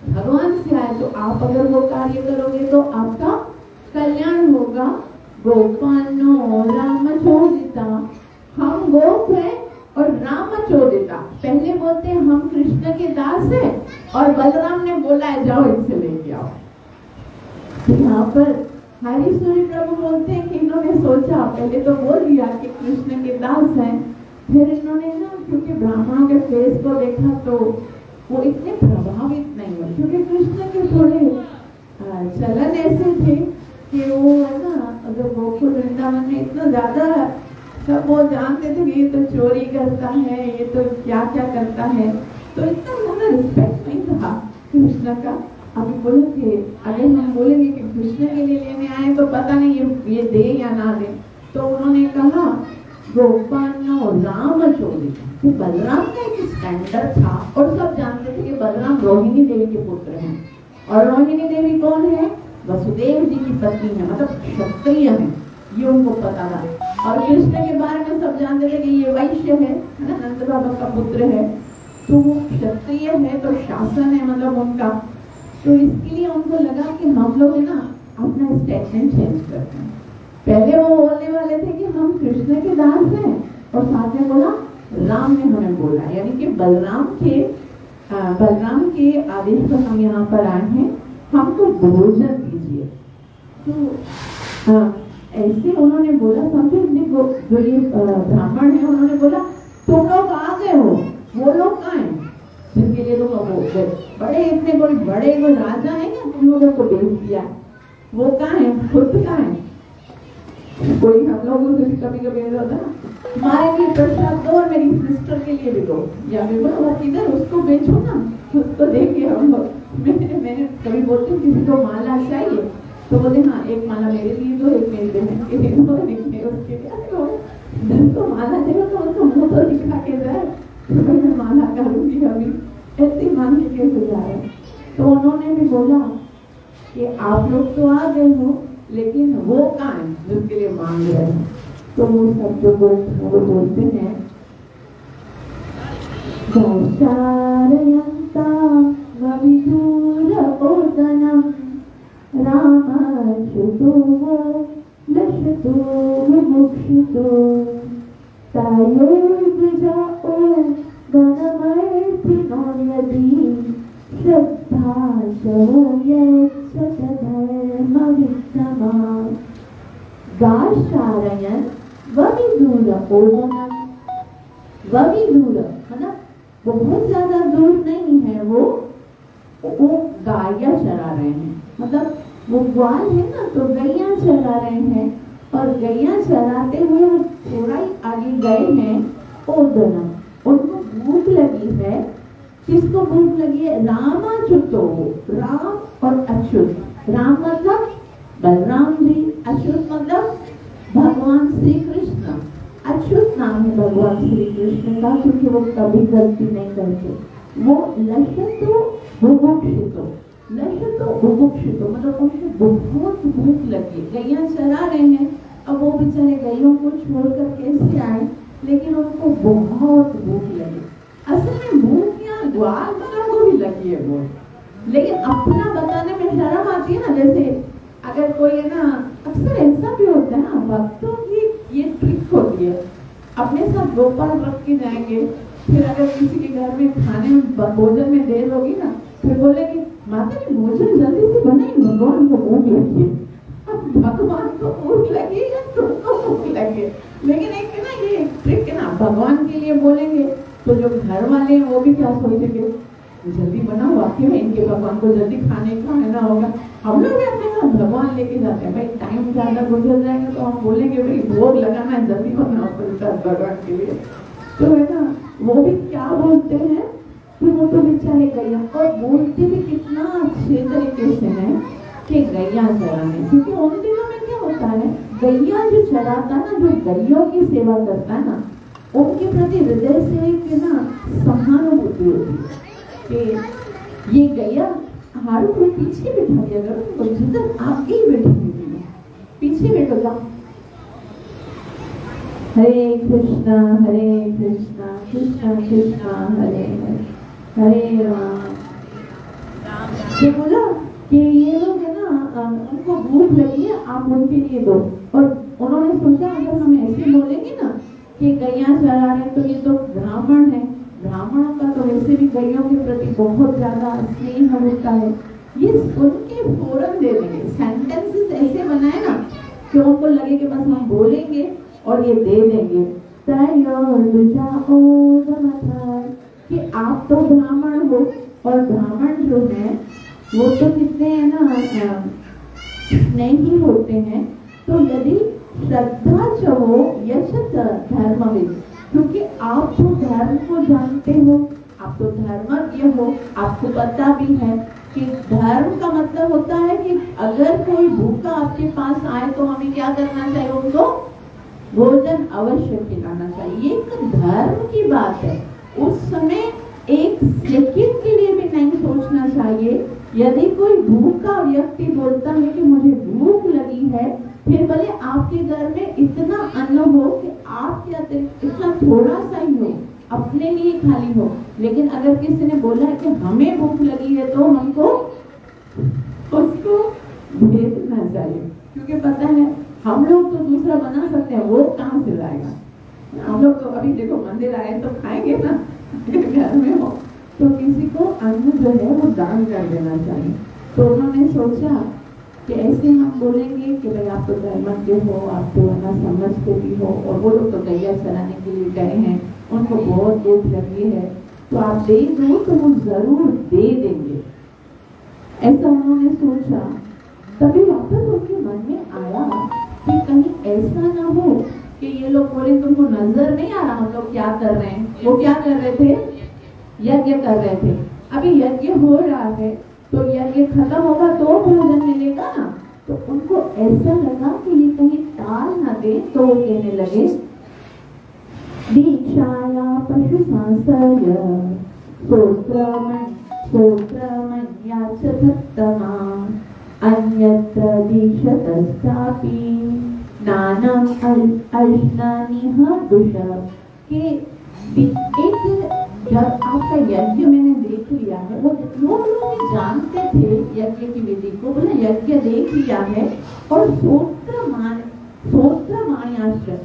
भगवान से आया। तो आप अगर वो कार्य करोगे तो आपका कल्याण होगा। गोपानो रामचोदिता, हम गोप हैं और रामचोदिता। पहले बोलते हैं हम कृष्ण के दास हैं और बलराम ने बोला है जाओ इनसे लेके आओ। यहाँ पर हरीश्वरी प्रभु बोलते हैं कि इन्होंने सोचा, पहले तो बोल दिया कि कृष्ण के दास हैं, फिर इन्होंने ना क्योंकि ब्राह्मणों के फेस को देखा तो वो इतने प्रभावित नहीं हुए, क्योंकि कृष्ण के थोड़े चलन ऐसे थे कि वो है ना, अगर गोकुल वृंदावन में इतना ज्यादा सब वो जानते थे कि ये तो चोरी करता है, ये तो क्या क्या करता है, तो इतना ज्यादा रिस्पेक्ट नहीं था कृष्ण का। अभी बोलेंगे, अगर हम बोलेंगे कि कृष्ण के लिए लेने आए तो पता नहीं ये दे या ना दे। तो उन्होंने कहा गोपानो रामचोदिता, कि बलराम का एक स्टैंडर्ड था और सब जानते थे कि बलराम रोहिणी देवी के पुत्र हैं। और रोहिणी देवी कौन है? वसुदेव जी की पत्नी है, मतलब क्षत्रिय है, ये उनको पता था। और कृष्ण के बारे में सब जानते थे कि ये वैश्य है ना, नंद बाबा का पुत्र है, तो वो क्षत्रिय है, तो शासन है मतलब उनका। तो इसके लिए उनको लगा कि हम लोग है ना अपना स्टेटमेंट चेंज करते हैं। पहले वो बोलने वाले थे कि हम कृष्ण के दास हैं और साथ में बोला राम ने हमें बोला, यानी कि बलराम के आदेश पर हम यहाँ पर आए हैं, हमको भोजन दीजिए। तो ऐसे उन्होंने बोला। समझे, जो ये ब्राह्मण है उन्होंने बोला तुम लोग आ गए हो, वो लोग कहाँ हैं जिनके लिए तुम लोग बड़े इतने बड़े राजा है ना, तुम लोगों को भेज दिया, वो कहाँ है? खुद कहाँ है? कोई हम लोगों से कभी कभी ऐसा होता है, हमारे लिए प्रसाद दो और मेरी सिस्टर के लिए भी दो, या फिर बोलो किधर उसको बेचो ना, उसको देखिए हम लोग। मैंने कभी बोलती हूँ किसी को माला चाहिए तो बोले हाँ एक माला मेरे लिए दो, एक मेरी बहन के लिए दो, एक उसके लिए दो। जिसको माला देगा तो उसको मुँह तो दिखा के जाए मैं माला करूंगी, अभी ऐसे मांग के कैसे जाए। तो उन्होंने भी बोला कि आप लोग तो आ गए हो, लेकिन वो कहाँ है जिसके लिए मांग रहे हैं? तो वो सब जो बोलते हैं गौशारयन्ता वविदूरपोदनं रामच्युतो लशतो विमुक्षितो तायोर्विजाओ गणमर्थिनो यदि श्रद्धा धर्मवित्तमा गाशारयन् वविदूरपोदनं। वविदूर मतलब बहुत ज्यादा दूर नहीं है, वो गायिया चरा रहे हैं, मतलब वो ग्वाल है ना, तो गैया चरा रहे हैं और गैया चराते हुए थोड़ा ही आगे गए हैं। ओदनम, उनको भूख लगी है। किसको भूख लगी है? रामाच्युतो, राम और अच्युत। राम मतलब बलराम जी, अच्युत मतलब भगवान श्री कृष्ण। अच्युत नाम है भगवान श्री कृष्ण का, क्योंकि वो कभी गलती नहीं करते। वो लशतो बुभुक्षितो, लशतो बुभुक्षितो मतलब उनको बहुत भूख लगी, गैया चरा रहे हैं। अब वो बेचारे गैयों को छोड़कर कैसे आए, लेकिन उनको बहुत भूख लगी। असल में भूख या ग्वाल वालों को भी लगी है वो, लेकिन अपना बताने में शर्म आती है ना। जैसे अगर कोई है ना, अक्सर ऐसा भी होता है ना, भक्तों की ये ट्रिक होती है, अपने साथ गोपाल रख के जाएंगे, फिर अगर किसी के घर में खाने में भोजन में देर होगी ना, फिर बोलेंगे माता जी भोजन जल्दी से बनाई, भगवान को भूख लगी है। अब भगवान को भूख लगी या तुमको भूख लगी? लेकिन एक ना ये ट्रिक है ना, भगवान के लिए बोलेंगे तो जो घर वाले हैं वो भी क्या सोचेंगे, जल्दी बनाओ, वाकई में इनके भगवान को जल्दी खाने खाना होगा। हम लोग अपने यहाँ भगवान लेके जाते हैं, भाई टाइम ज्यादा गुजर जाएगा तो हम बोलेंगे भाई भोग लगाना है, जल्दी बनाओ भगवान के लिए। तो है ना, वो भी क्या बोलते हैं कि वो तो बेचारे गैया, और बोलते भी कितना अच्छे तरीके से है कि गैया चराने, क्योंकि उन दिनों में क्या होता है, गैया जो चराता है ना, जो गैयों की सेवा करता है ना, उनके प्रति हृदय से एक ना सहानुभूति होती है कि ये गैया हारू को पीछे बैठा दिया करो, जिधर आगे ही बैठेंगे, पीछे बैठो जाओ। हरे कृष्णा कृष्णा कृष्णा हरे हरे, हरे राम। ये बोला कि ये लोग है ना, उनको भूख लगी है, आप उनके लिए दो। और उन्होंने सोचा अगर हम ऐसे बोलेंगे ना कि गैया चरा रहे, तो ये तो ब्राह्मण है, ब्राह्मणों का तो वैसे भी गैयों के प्रति बहुत ज्यादा स्नेह होता है, ये सुन के फौरन दे देंगे। सेंटेंसेस ऐसे बनाए ना कि उनको लगे कि बस हम बोलेंगे और ये दे देंगे। कि आप तो ब्राह्मण हो, और ब्राह्मण जो है वो तो कितने है ना स्नेही होते हैं, तो यदि श्रद्धा चहो यश धर्मविद, क्योंकि आप तो धर्म को जानते हो, आप तो धर्मज्ञ हो, आपको पता भी है कि धर्म का मतलब होता है कि अगर कोई भूखा आपके पास आए तो हमें क्या करना चाहिए, उनको भोजन अवश्य खिलाना चाहिए। एक धर्म की बात है, उस समय एक सेकंड के लिए भी नहीं सोचना चाहिए। यदि कोई भूखा व्यक्ति बोलता है कि मुझे भूख लगी है, फिर भले आपके घर में इतना अन्न हो कि आपके अतिरिक्त इतना थोड़ा सा ही हो, अपने लिए खाली हो, लेकिन अगर किसी ने बोला है कि हमें भूख लगी है तो हमको उसको भेजना चाहिए, क्योंकि पता है हम लोग तो दूसरा बना सकते हैं, वो कहाँ से लाएगा। हम लोग तो अभी देखो मंदिर आए तो खाएंगे ना, घर में हो तो किसी को अन्न जो है वो दान कर देना चाहिए। तो उन्होंने सोचा कि ऐसे हम बोलेंगे कि भाई आप तो धर्मज्ञ हो, आप तो ना समझते भी हो, और वो लोग तो गैया चराने के लिए गए हैं, उनको बहुत भूख लगी है, तो आप दे दो तो वो जरूर दे देंगे, ऐसा उन्होंने सोचा। तभी वापस उनके मन में आया कि कहीं ऐसा ना हो कि ये लोग बोले तुमको नजर नहीं आ रहा हम लोग क्या कर रहे हैं। वो क्या कर रहे थे, यज्ञ कर रहे थे। अभी यज्ञ हो रहा है तो यज्ञ खत्म होगा तो भोजन मिलेगा ना, तो उनको ऐसा लगा कि ये कहीं टाल ना दे, तो वो कहने लगे दीक्षाया पशु संसर्य सोत्रमन्याचतमा अन्यत्र दीक्षतस्तापि नानम अश्नानिह दुष। के एक जब आपका यज्ञ मैंने देख लिया है, वो लोग जानते थे यज्ञ की विधि को, बोले यज्ञ देख लिया है, और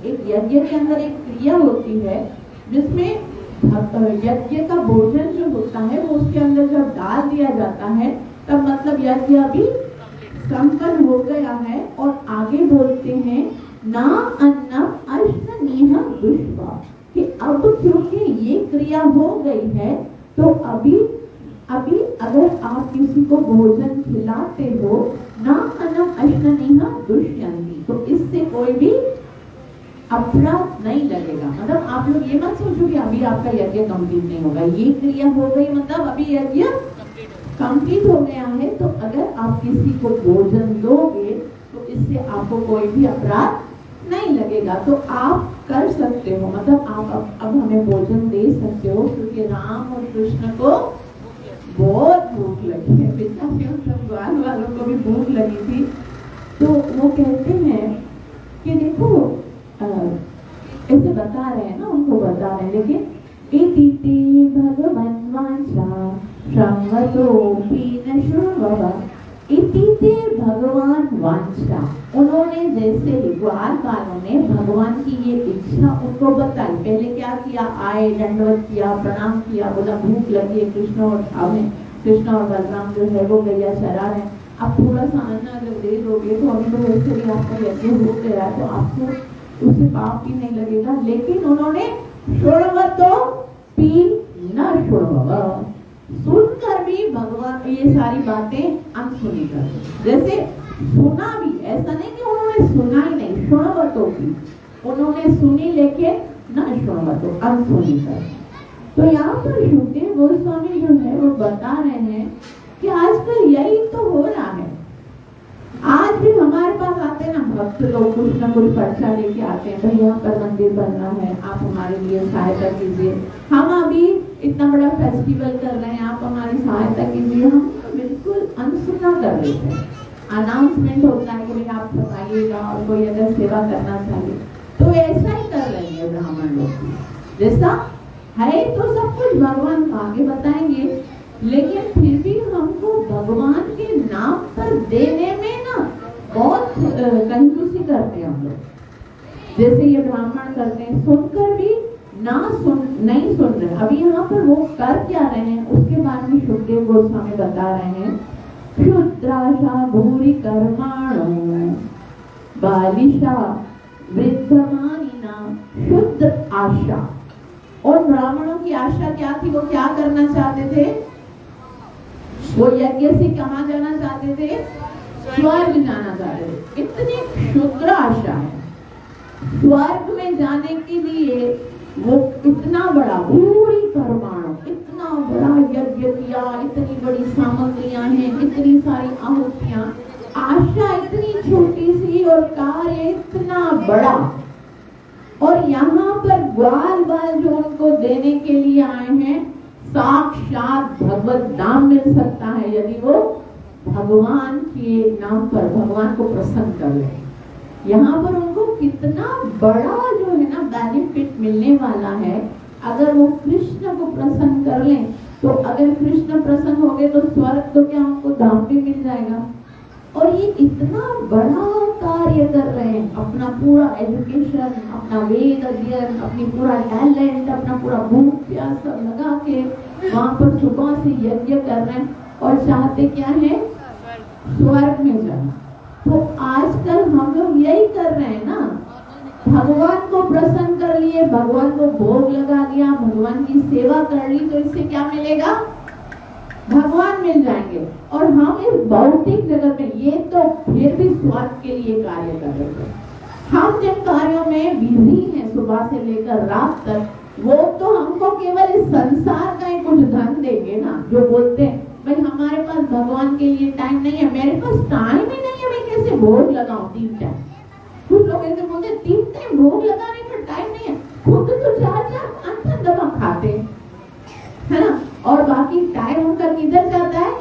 एक यज्ञ के अंदर एक क्रिया होती है जिसमें यज्ञ का भोजन जो होता है वो उसके अंदर जब डाल दिया जाता है तब मतलब यज्ञ अभी संपन्न हो गया है। और आगे बोलते हैं ना अन्नम अश्ननीह दुष्पा, कि अब क्योंकि ये क्रिया हो गई है तो अभी अगर आप किसी को भोजन खिलाते हो ना अन्नम अश्ननीह दुष्यन्ति, तो इससे कोई भी अपराध नहीं लगेगा। मतलब आप लोग ये मत सोचो कि अभी आपका यज्ञ कंप्लीट नहीं होगा, ये क्रिया हो गई मतलब अभी यज्ञ कंप्लीट हो गया है, तो अगर आप किसी को भोजन दोगे तो इससे आपको कोई भी अपराध नहीं लगेगा, तो आप कर सकते हो। मतलब आप अब हमें भोजन दे सकते हो, क्योंकि राम और कृष्ण को बहुत भूख लगी है, बेचारे सब ग्वाल वालों को भी भूख लगी थी। तो वो कहते हैं कि देखो ऐसे बता रहे हैं ना, उनको बता रहे हैं, लेकिन इति भगवन् वाचा श्रवतोऽपि न श्रुवः। इति भगवान वांछा, उन्होंने जैसे ग्वाल वालों ने भगवान की ये इच्छा उनको बताई। पहले क्या किया, आए दंडवत किया, प्रणाम किया, बोला भूख लगी है, कृष्ण और बलराम जो है वो गैया चरा रहे हैं, आप थोड़ा सा अन्न अगर दे दोगे तो अभी तो वैसे भी आपका यज्ञ हो गया है, तो आपको उससे पाप भी नहीं लगेगा। लेकिन उन्होंने श्रुणवतो पी न श्रुणवः, सुनकर भी भगवान ये सारी बातें अनसुनी कर दी। जैसे सुना भी, ऐसा नहीं कि उन्होंने सुना ही नहीं, शुणवतो भी उन्होंने सुनी लेकिन न शुणवतो, अनसुनी कर। तो यहाँ पर शुकदेव गोस्वामी जो है वो बता रहे हैं कि आजकल यही तो हो रहा है। आज भी हमारे पास आते हैं ना भक्त लोग, कुछ ना कुछ पर्चा लेके आते हैं, भाई यहाँ पर मंदिर बनना है, आप हमारे लिए सहायता कीजिए, हम अभी इतना बड़ा फेस्टिवल कर रहे हैं, आप हमारी सहायता कीजिए। हम बिल्कुल अनसुना कर लेते हैं। अनाउंसमेंट होता है कि भाई आप बताइएगा, और कोई अगर सेवा करना चाहिए तो ऐसा ही कर रहे हैं ब्राह्मण लोग। जैसा है तो सब कुछ भगवान को आगे बताएंगे, लेकिन फिर भी हमको भगवान के नाम पर देने में ना बहुत कंजूसी करते हैं हम लोग। जैसे ये ब्राह्मण करते हैं, सुनकर भी नहीं सुन रहे। अभी यहाँ पर वो कर क्या रहे हैं उसके बारे में शुकदेव गोस्वामी बता रहे हैं। क्षुद्राशा भूरि कर्माणो बालिशा वृद्धमानिना। शुद्र आशा, और ब्राह्मणों की आशा क्या थी? वो क्या करना चाहते थे? वो यज्ञ से कहाँ जाना चाहते थे? स्वर्ग जाना चाहते थे। इतनी क्षुद्र आशा है। स्वर्ग में जाने के लिए वो इतना बड़ा पूरी परमाणु, इतना बड़ा यज्ञ किया, इतनी बड़ी सामग्रियां हैं, इतनी सारी आहुतियां, आशा इतनी छोटी सी और कार्य इतना बड़ा। और यहाँ पर ग्वाल बाल जो उनको देने के लिए आए हैं, साक्षात भगवत नाम मिल सकता है यदि वो भगवान के नाम पर भगवान को प्रसन्न कर ले। यहाँ पर उनको कितना बड़ा जो है ना बेनिफिट मिलने वाला है अगर वो कृष्ण को प्रसन्न कर लें। तो अगर कृष्ण प्रसन्न हो गए तो स्वर्ग तो क्या उनको धाम भी मिल जाएगा। और ये इतना बड़ा कार्य कर रहे हैं, अपना पूरा एजुकेशन, अपना वेद अध्ययन, अपनी पूरा टैलेंट, अपना पूरा भूख प्यास सब लगा के वहां पर सुबह से यज्ञ कर रहे हैं और चाहते क्या है? स्वर्ग में जाना। तो आजकल हम लोग यही कर रहे हैं ना, भगवान को प्रसन्न कर लिए, भगवान को भोग लगा दिया, भगवान की सेवा कर ली, तो इससे क्या मिलेगा? भगवान मिल जाएंगे। और हम इस भौतिक जगत में ये तो फिर भी स्वार्थ के लिए कार्य कर रहे हैं। हम जिन कार्यों में बिजी हैं सुबह से लेकर रात तक, वो तो हमको केवल इस संसार का ही कुछ धन देंगे ना। जो बोलते हैं भाई हमारे पास भगवान के लिए टाइम नहीं है, मेरे पास टाइम ही नहीं है, मैं कैसे भोग लगाऊं 3 टाइम। कुछ लोग ऐसे बोलते 3 टाइम भोग लगाने का टाइम नहीं है, खुद तो 4-4 5 दवा खाते है ना, और बाकी टाइम उनका किधर जाता है?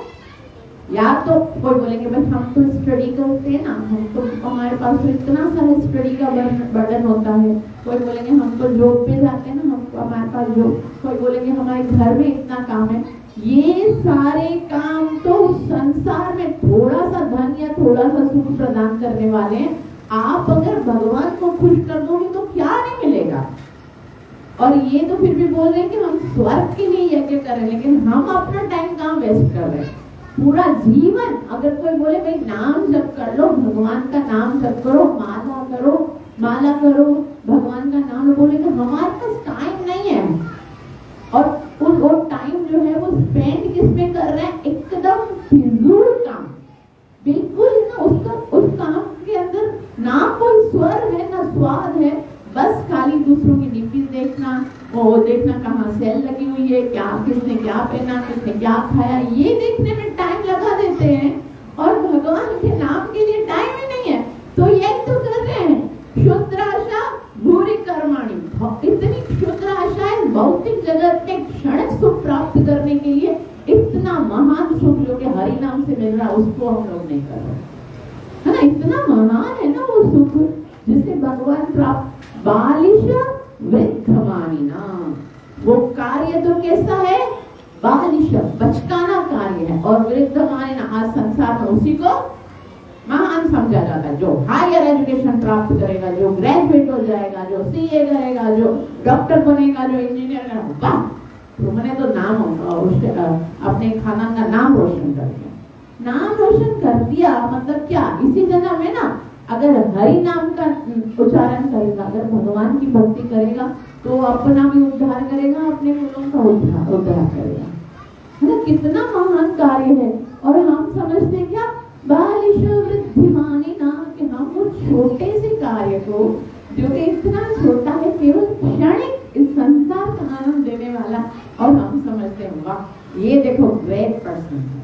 या तो कोई बोलेंगे भाई हम तो स्टडी करते हैं ना, हम तो हमारे पास तो इतना सारा स्टडी का बर्डन होता है। कोई बोलेंगे हम तो जॉब पे जाते हैं ना, हमको हमारे पास जॉब। कोई बोलेंगे हमारे घर में इतना काम है। ये सारे काम तो संसार में थोड़ा सा धन या थोड़ा सा सुख प्रदान करने वाले हैं। आप अगर भगवान को खुश कर दोगे तो क्या नहीं मिलेगा। और ये तो फिर भी बोल रहे हैं कि हम स्वर्ग के लिए यज्ञ कर रहे हैं, लेकिन हम अपना टाइम कहाँ वेस्ट कर रहे हैं? पूरा जीवन अगर कोई बोले भाई नाम जप कर लो, भगवान का नाम जप करो, माला करो, भगवान का नाम बोले, तो हमारे पास टाइम नहीं है। और वो टाइम जो है वो स्पेंड किस में कर रहे हैं? एकदम फिजूल काम, बिल्कुल ना उस काम के अंदर ना कोई स्वर है ना स्वाद है, बस खाली दूसरों की डीपी देखना, वो देखना कहाँ सेल लगी हुई है, क्या किसने क्या पहना, किसने क्या खाया, ये देखने में टाइम लगा देते हैं और भगवान के नाम के लिए टाइम ही नहीं है। तो यही तो कर रहे हैं, क्षुद्र आशा भूरि कर्माणि। इतनी क्षुद्र आशा है भौतिक जगत में क्षणिक सुख प्राप्त करने के लिए, इतना महान सुख जो कि हरि नाम से मिल रहा है उसको हम लोग नहीं कर रहे है ना। इतना महान है ना वो सुख जिसे भगवान प्राप्त। बालिश वृद्धमानिना, वो कार्य तो कैसा है? बालिश, बचकाना कार्य है। और वृद्धमानिना, आज संसार में उसी को महान समझा जाता है। जो हायर एजुकेशन प्राप्त करेगा, जो ग्रेजुएट हो जाएगा, जो सीए करेगा, जो डॉक्टर बनेगा, जो इंजीनियर करेगा, वाह तो मैंने तो नाम अपने खानदान का नाम रोशन कर दिया। नाम रोशन कर दिया मतलब क्या? इसी जन्म में ना अगर हरि नाम का उच्चारण करेगा, अगर भगवान की भक्ति करेगा तो अपना भी उद्धार करेगा, अपने कुलों का उद्धार करेगा। है ना, कितना महान कार्य है। और हम समझते हैं क्या, बालिशो वृद्धिमानी ना, कि हम वो छोटे से कार्य को, जो कि इतना छोटा है, केवल क्षणिक इस संसार का आनंद देने वाला, और हम समझते हैं वाह ये देखो ग्रेट पर्सन है।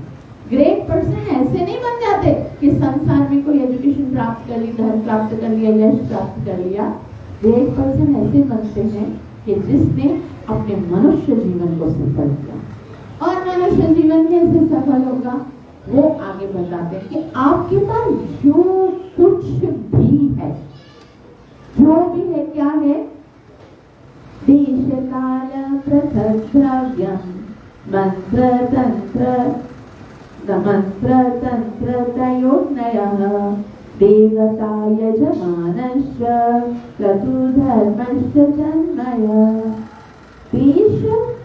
ग्रेट पर्सन ऐसे नहीं बन जाते कि संसार में कोई एजुकेशन प्राप्त कर ली, धन प्राप्त कर लिया, यश प्राप्त कर लिया। ग्रेट पर्सन ऐसे बनते हैं कि जिसने अपने मनुष्य जीवन को सफल किया। और मनुष्य जीवन कैसे सफल होगा, वो आगे बताते हैं कि आपके पास जो कुछ भी है, जो भी है, क्या है, देश काल पृथक द्रव्यम मंत्र तंत्र तयोर्नयः देवता यजमानश्च क्रतुधर्मश्च तन्मयः। देश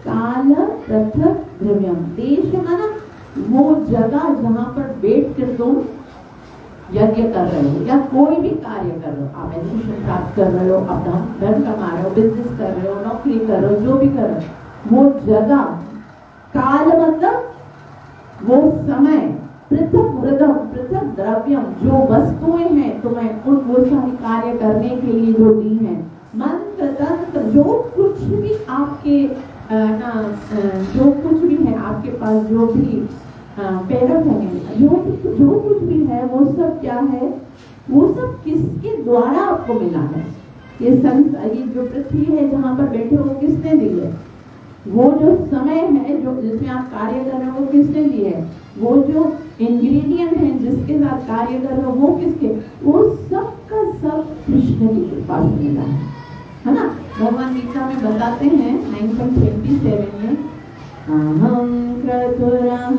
काल पृथक द्रव्यम, देश माना वो जगह जहाँ पर बैठ कर तुम यज्ञ कर रहे हो या कोई भी कार्य कर रहे हो, आप एजुकेशन प्राप्त कर रहे हो, अपना धन कमा रहे हो, बिजनेस कर रहे हो, नौकरी कर रहे हो, जो भी कर रहे हो, वो जगह, काल मतलब वो समय, पृथक वृद्धम पृथक द्रव्यम, जो वस्तुएं हैं तुम्हें उन वो सारी कार्य करने के लिए जो दी हैं, मंत्र तंत्र, जो कुछ भी आपके जो कुछ भी है आपके पास, जो भी पैरव है, जो कुछ भी है, वो सब क्या है, वो सब किसके द्वारा आपको मिला है। ये संसार, ये जो पृथ्वी है जहाँ पर बैठे हो, किसने दी है। वो जो समय है जो जिसमें आप कार्य कर रहे हो, वो किसने दी है। वो जो इंग्रेडिएंट है जिसके साथ कार्य कर रहे हो, वो किसके, वो सब का सब कृष्ण की कृपा से मिला है ना। भगवान गीता में बताते हैं 9:27 में, अहम क्रतुरहम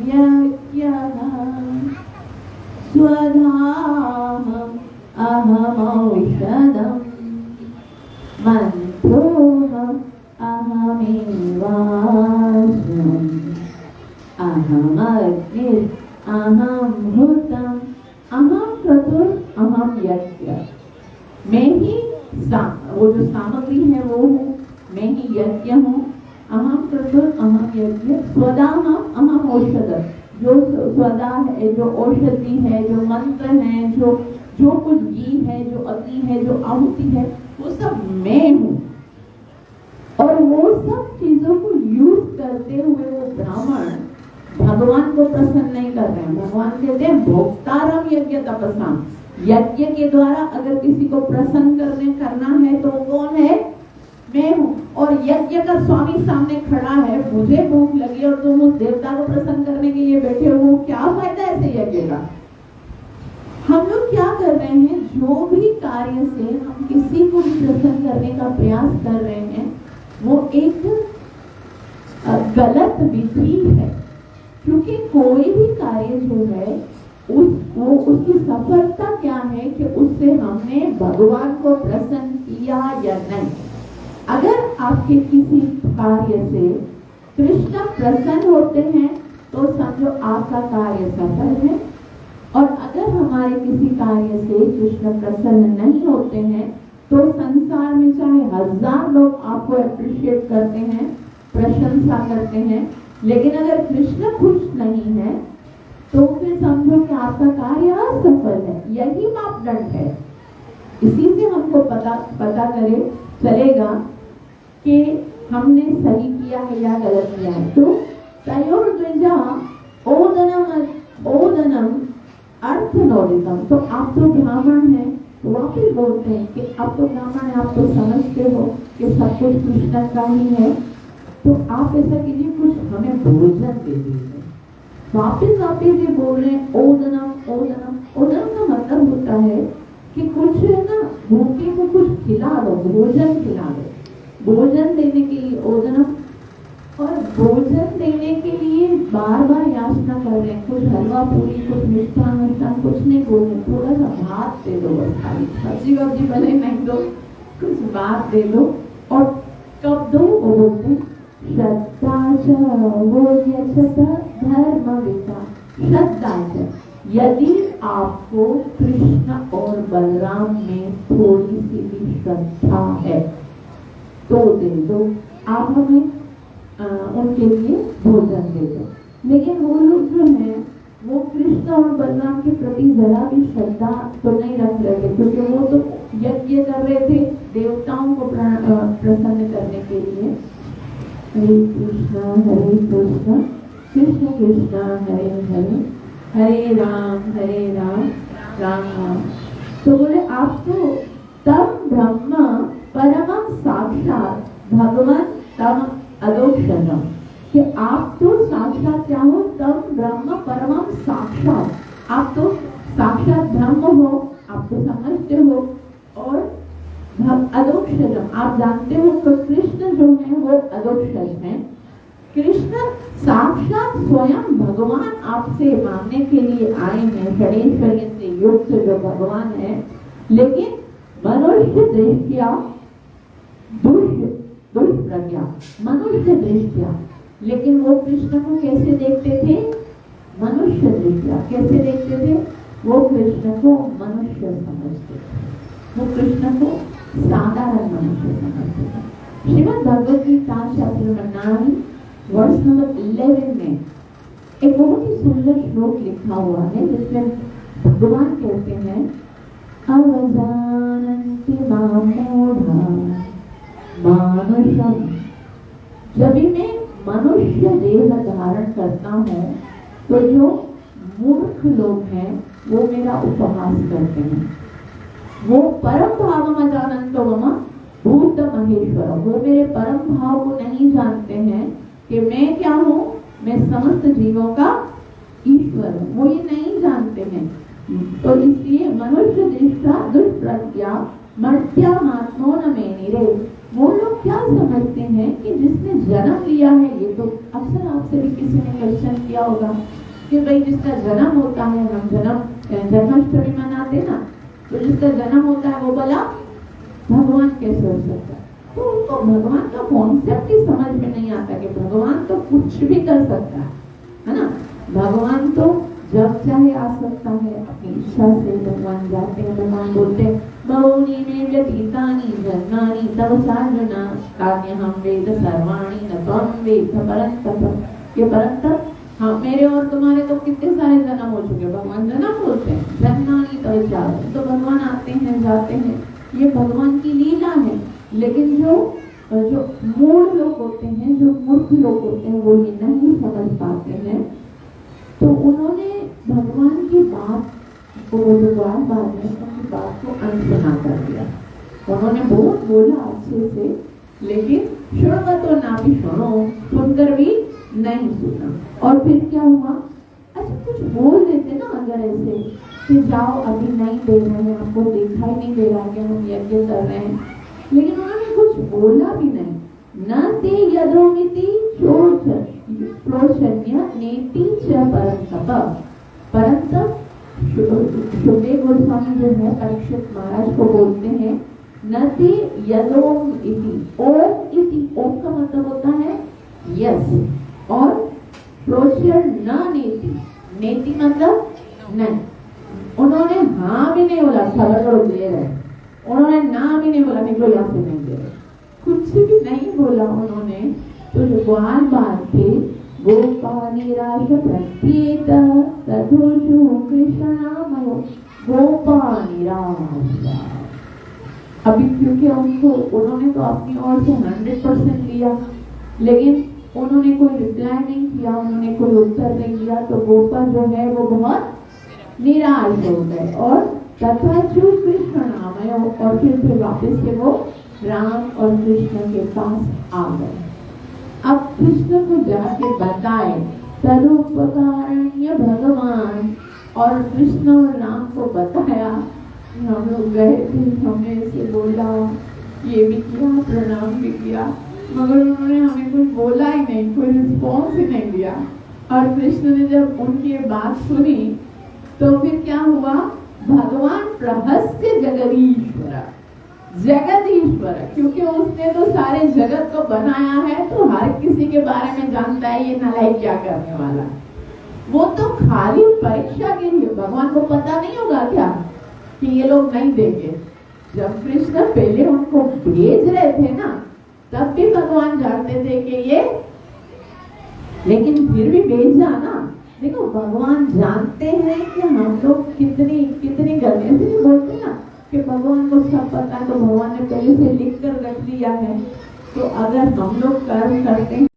यज्ञः स्वधाहम अहम औषधम मंत्रोहम अहमेवास्म अहम अग्निर अहम भूतम अहम क्रतुर अहम यज्ञ। मैं ही वो जो सामग्री है वो हूँ, मैं ही यज्ञ हूँ। अहम क्रतुर अहम यज्ञ स्वदाहम अहम औषध, जो स्वदा है, जो औषधि है, जो मंत्र है, जो कुछ घी है, जो अग्नि है, जो आहुति है, वो सब मैं हूँ। और वो सब चीजों को यूज करते हुए वो ब्राह्मण भगवान को प्रसन्न नहीं कर रहे हैं। भगवान कहते हैं भोक्तारम यज्ञ तपस्या, यज्ञ के द्वारा अगर किसी को प्रसन्न करना है तो कौन है, मैं हूँ। और यज्ञ का स्वामी सामने खड़ा है, मुझे भूख लगी और तुम उस देवता को प्रसन्न करने के लिए बैठे हो, क्या फायदा ऐसे यज्ञ का। हम लोग क्या कर रहे हैं, जो भी कार्य से हम किसी को भी प्रसन्न करने का प्रयास कर रहे हैं, वो एक गलत विधि है। क्योंकि कोई भी कार्य जो है उसकी सफलता क्या है कि उससे हमने भगवान को प्रसन्न किया या नहीं। अगर आपके किसी कार्य से कृष्ण प्रसन्न होते हैं तो समझो आपका कार्य सफल है। और अगर हमारे किसी कार्य से कृष्ण प्रसन्न नहीं होते हैं तो संसार में चाहे 1000 लोग आपको अप्रिशिएट करते हैं, प्रशंसा करते हैं, लेकिन अगर कृष्ण खुश नहीं है तो फिर समझो कि आपका कार्य असफल है। यही मापदंड है। इसी से हमको पता चलेगा कि हमने सही किया है या गलत किया है। तो तयोर्द्विजा ओदनम अर्थनोदितम। तो आप तो ब्राह्मण हैं, तो वापिस बोलते हैं कि आप तो ब्राह्मण है, आप तो समझते हो कि सब कुछ कृष्ण का ही है, तो आप ऐसा कीजिए, कुछ हमें भोजन दे दीजिए। वापिस आप ये बोल रहे हैं ओदनम ओदनम। ओदनम का मतलब होता है कि कुछ है ना, भूखे को कुछ खिला दो, भोजन खिला दो। भोजन देने के लिए ओदनम, और भोजन देने के लिए बार बार याचना कर रहे हैं, कुछ हलवा पूरी, कुछ मिष्ठान कुछ नहीं बोल रहे, थोड़ा सा भात दे दो, बस खाली सब्जी वब्जी भले नहीं दो, कुछ भात दे दो। और कब दो, वो बोलते श्रद्धा श्रद्धा। यदि आपको कृष्ण और बलराम में थोड़ी सी भी श्रद्धा है तो दे दो। आप हमें उनके लिए भोजन देते। लेकिन वो लोग जो हैं वो कृष्ण और बलराम के प्रति जरा भी श्रद्धा तो नहीं रख रहे थे, क्योंकि वो तो यज्ञ कर रहे थे देवताओं को प्रसन्न करने के लिए। हरे कृष्ण कृष्ण कृष्ण हरे हरे, हरे राम राम राम। तो बोले आप तो तम ब्रह्म परमं साक्षात भगवान तम अदोक्षरम, कि आप तो साक्षात क्या हो, तम ब्रह्म परमं साक्षात, आप तो साक्षात ब्रह्म हो, आप तो समझते हो। और अदोक्षरम, आप जानते हो कि कृष्ण जो है वो अदोक्षर है। कृष्ण साक्षात स्वयं भगवान आपसे मांगने के लिए आए हैं, षडेश्वरी से युक्त जो भगवान है। लेकिन मनुष्य दृष्टिया दुष्प्रज्ञा, मनुष्य दृष्टिया, लेकिन वो कृष्ण को कैसे देखते थे, मनुष्य दृष्टिया। कैसे देखते थे, वो कृष्ण को मनुष्य समझते थे, वो कृष्ण को साधारण मनुष्य समझते थे। श्रीमद् भगवद गीता चैप्टर 9 वर्ष नंबर 11 में एक बहुत ही सुंदर श्लोक लिखा हुआ है, जिसमें भगवान कहते हैं अवजानन्ति मां मूढ़ा मानुषम। जब भी मैं मनुष्य देह धारण करता हूँ तो जो मूर्ख लोग हैं वो मेरा उपहास करते हैं। वो परम भावम अजानन्तो मम भूत महेश्वर, वो मेरे परम भाव को नहीं जानते हैं कि मैं क्या हूँ, मैं समस्त जीवों का ईश्वर हूँ, वो ये नहीं जानते हैं। तो इसलिए मनुष्य दृष्टा दुष्प्रज्ञा मर्त्यामात्मो न मेनिरे, वो लोग क्या समझते हैं कि जिसने जन्म लिया है, ये तो अक्सर आपसे भी किसी ने क्वेश्चन किया होगा कि भाई जिसका जन्म होता है, हम जन्माष्टमी मनाते ना, तो जिसका जन्म होता है वो बोला भगवान कैसे हो सकता है। तो उनको भगवान का कॉन्सेप्ट ही समझ में नहीं आता कि भगवान तो कुछ भी कर सकता है ना। भगवान तो जब चाहे आ सकता है, अपनी इच्छा से भगवान जाते हैं। भगवान बोलते हैं बहुनी में व्यतीतानि जन्मानि तव चार्जुना कार्यहं वेद सर्वाणि न त्वं वेद परन्तप। ये परन्तप, हाँ मेरे और तुम्हारे तो कितने सारे जन्म हो चुके। भगवान जन्म बोलते हैं, जन्मानि तव चार्जुना, तो भगवान आते हैं जाते हैं, ये भगवान की लीला है। लेकिन जो मूढ़ लोग होते हैं, जो मूर्ख लोग होते हैं, वो ये नहीं समझ पाते हैं। तो उन्होंने भगवान की बात को, जो बात है उनकी बात को अनसुना कर दिया। उन्होंने बहुत बोला अच्छे से, लेकिन श्रवतो ना भी सुनो, सुनकर भी नहीं सुना। और फिर क्या हुआ, अच्छा कुछ बोल देते ना अगर ऐसे कि जाओ अभी नहीं दे रहे हैं, आपको दिखाई नहीं दे रहा कि हम यज्ञ कर रहे हैं, लेकिन उन्होंने कुछ बोला भी नहीं। न ते यदोमिति प्रोचन्य नेति च परन्तप। परन्तप सुखदेव गोस्वामी जो है परीक्षित महाराज को बोलते हैं न ते यदोम इति, ओम इति, ओम का मतलब होता है यस, और प्रोचर न नेति, नेति मतलब नहीं। उन्होंने हाँ भी नहीं बोला, खबर करो दे रहे, उन्होंने ना भी नहीं बोला, निकलो यहाँ से नहीं दे रहे, कुछ भी नहीं बोला उन्होंने। तो जो ग्वाल बाल थे गोपानिराश प्रत्येक तथोषु कृष्णामयो गोपानिराश। अभी क्योंकि उन्होंने तो अपनी ओर से 100% लिया, लेकिन उन्होंने कोई रिप्लाई नहीं किया, उन्होंने कोई उत्तर नहीं दिया, तो गोपाल जो है वो बहुत निराश हो गए। और तथा जो कृष्ण नामय, और फिर वापस से वो राम और कृष्ण के पास आ गए। अब कृष्ण को जाके बताए तदुपकारण्य भगवान, और कृष्ण और राम को बताया हम लोग गए थे, हमने इसे बोला, ये भी किया, प्रणाम भी किया, मगर उन्होंने हमें कुछ बोला ही नहीं, कोई रिस्पॉन्स ही नहीं दिया। और कृष्ण ने जब उनकी ये बात सुनी तो फिर क्या हुआ, भगवान प्रहस्य जगदीश्वर, जगदीश्वर, क्योंकि उसने तो सारे जगत को बनाया है, तो हर किसी के बारे में जानता है ये नालायक क्या करने वाला है। वो तो खाली परीक्षा के लिए, भगवान को पता नहीं होगा क्या कि ये लोग नहीं देंगे। जब कृष्ण पहले उनको भेज रहे थे ना, तब भी भगवान जानते थे कि ये लेकिन फिर भी भेजा ना। देखो भगवान जानते हैं कि हम लोग कितनी कितनी गलती, ऐसे बोलते ना कि भगवान को सब पता है, तो भगवान ने पहले से लिख कर रख दिया है। तो अगर हम लोग कर्म करते हैं,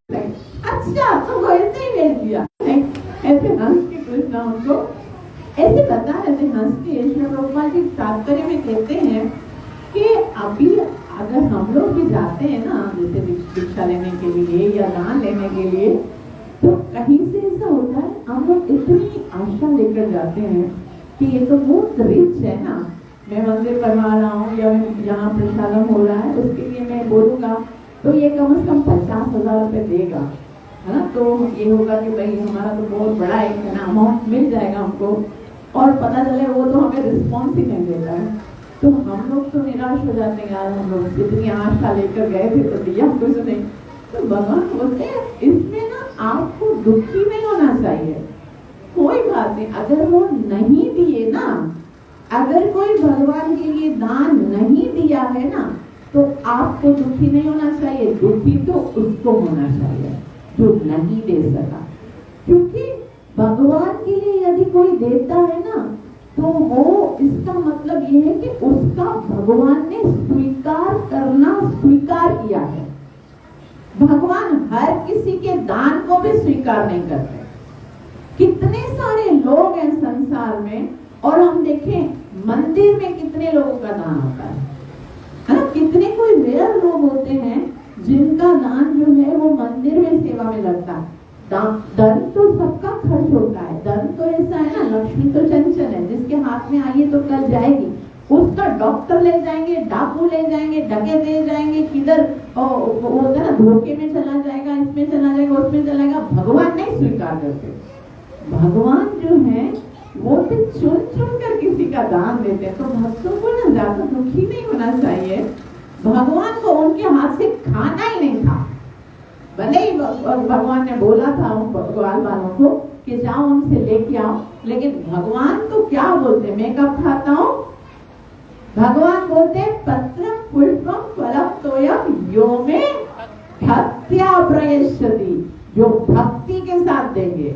अच्छा तो ऐसे ही भेज दिया, ऐसे हंस के कृष्ण उनको ऐसे बता रहे थे, हंस के ईश्वर प्रभुपाद जी तात्पर्य में कहते हैं कि अभी अगर हम लोग भी जाते हैं ना, जैसे दीक्षा लेने के लिए या दान लेने के लिए, तो कहीं से ऐसा होता है हम लोग इतनी आशा लेकर जाते हैं कि ये तो बहुत रिच है ना, मैं मंदिर बनवा रहा हूँ या यहाँ प्रसादम हो रहा है, उसके लिए मैं बोलूँगा तो ये कम से कम 50,000 रुपये देगा, है ना। तो ये होगा कि भाई हमारा तो बहुत बड़ा एक है ना अमाउंट मिल जाएगा हमको, और पता चले वो तो हमें रिस्पॉन्स ही नहीं देता है, तो हम लोग तो निराश हो जाते हैं, यार हम लोग इतनी आशा लेकर गए थे तो दिया कुछ नहीं। तो भगवान बोलते हैं इसमें ना आपको दुखी नहीं होना चाहिए, कोई बात नहीं, अगर वो नहीं दिए ना, अगर कोई भगवान के लिए दान नहीं दिया है ना, तो आपको दुखी नहीं होना चाहिए, दुखी तो उसको होना चाहिए जो नहीं दे सका। क्योंकि भगवान के लिए यदि कोई देता है ना, तो वो इसका मतलब ये है कि उसका भगवान ने स्वीकार करना स्वीकार किया है। भगवान हर किसी के दान को भी स्वीकार नहीं करते। कितने सारे लोग हैं संसार में, और हम देखें मंदिर में कितने लोगों का दान होता है ना। कितने कोई रेयर लोग होते हैं जिनका दान जो है वो मंदिर में सेवा में लगता है। धन तो सबका खर्च होता है, धन तो ऐसा है ना, लक्ष्मी तो चंचल है, जिसके हाथ में आई है तो कल जाएगी, उसका डॉक्टर ले जाएंगे, डाकू ले जाएंगे, डकैत ले जाएंगे, किधर वो होता है ना धोखे में चला जाएगा, इसमें चला जाएगा, उसमें चला जाएगा। भगवान नहीं स्वीकार करते। भगवान जो है वो तो चुन चुन कर किसी का दान देते हैं। तो भक्तों को ना ज्यादा दुखी नहीं होना चाहिए। भगवान को उनके हाथ से खाना ही नहीं था, भले ही भगवान ने बोला था उन ग्वाल वालों को कि जाओ उनसे लेके आओ, लेकिन भगवान तो क्या बोलते, मैं कब खाता हूँ? भगवान बोलते पत्रम पुष्पम फलम तोयम यो में भक्त्या प्रयच्छति, जो भक्ति के साथ देंगे,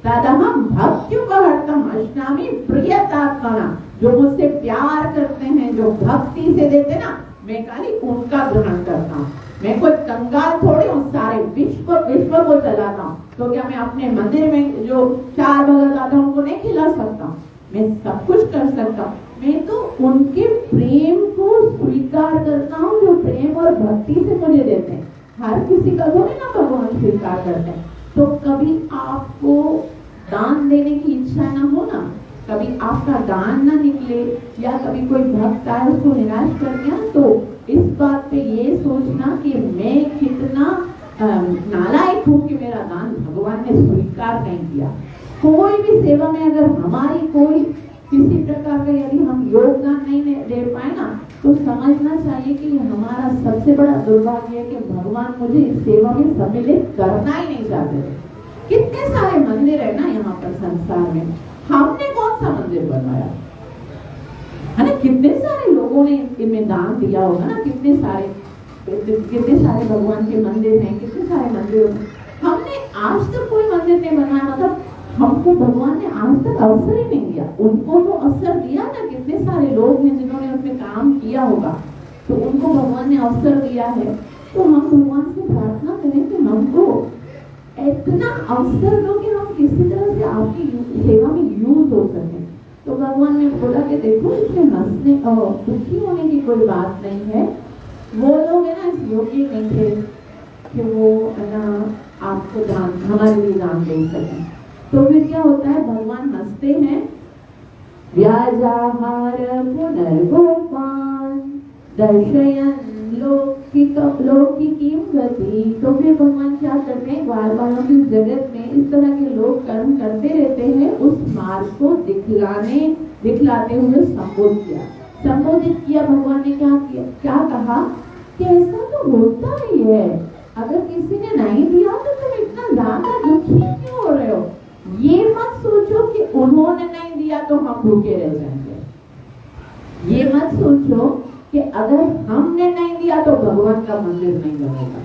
तदहम भक्त्युपहर्तम अश्नामि प्रियतात्मना, जो मुझसे प्यार करते हैं, जो भक्ति से देते ना, मैं खाली उनका ग्रहण करता हूँ। मैं कोई कंगाल थोड़ी हूँ, सारे विश्व को चलाता हूँ। तो क्या मैं अपने मंदिर में जो 4 भगत आते हैं उनको नहीं खिला सकता हूँ? मैं सब कुछ कर सकता हूँ। मैं तो उनके प्रेम को स्वीकार करता हूँ जो प्रेम और भक्ति से मुझे देते हैं। हर किसी का थोड़ी ना भगवान स्वीकार करते हैं। तो कभी आपको दान देने की इच्छा ना हो ना, कभी आपका दान ना निकले, या कभी कोई भक्त आए उसको निराश कर दिया, तो इस बात पे ये सोचना कि मैं कितना नालायक हूँ कि मेरा दान भगवान ने स्वीकार नहीं किया। कोई भी सेवा में अगर हमारी कोई किसी प्रकार का यदि हम योगदान नहीं दे पाए ना, तो समझना चाहिए कि हमारा सबसे बड़ा दुर्भाग्य है कि भगवान मुझे इस सेवा में सम्मिलित करना ही नहीं चाहते थे। कितने सारे मंदिर है ना यहाँ पर संसार में, हमने कौन सा मंदिर बनवाया है ना? कितने सारे लोगों ने इनमें दान दिया होगा ना, कितने सारे भगवान के मंदिर हैं, कितने सारे मंदिर। हमने आज तक कोई मंदिर नहीं बनाया, मतलब हमको भगवान ने आज तक अवसर ही नहीं दिया। उनको तो अवसर दिया ना, कितने सारे लोग हैं जिन्होंने उसमें काम किया होगा, तो उनको भगवान ने अवसर दिया है। तो हम भगवान से प्रार्थना करें कि हमको इतना अवसर दो कि हम किसी तरह से आपकी सेवा में यूज हो सके। तो भगवान ने बोला कि देखो इसमें हंसने और दुखी होने की कोई बात नहीं है। वो लोग है ना इस योग्य नहीं थे कि वो ना आपको दान, हमारे लिए दान दे सकें। तो फिर क्या होता है, भगवान हंसते हैं, व्याजाहार पुनर्गोपान दर्शयन लौकिकीं गति। तो फिर भगवान क्या करते हैं, ग्वाल वालों की जगत में इस तरह के लोग कर्म करते रहते हैं, उस मार्ग को दिखलाते हुए संबोधित किया। भगवान ने क्या कहा कि ऐसा तो होता ही है, अगर किसी ने नहीं दिया तो तुम इतना ज्यादा दुखी क्यों हो रहे हो? ये मत सोचो कि उन्होंने नहीं दिया तो हम भूखे रह जाएंगे। ये मत सोचो कि अगर हमने नहीं दिया तो भगवान का मंदिर नहीं बनेगा।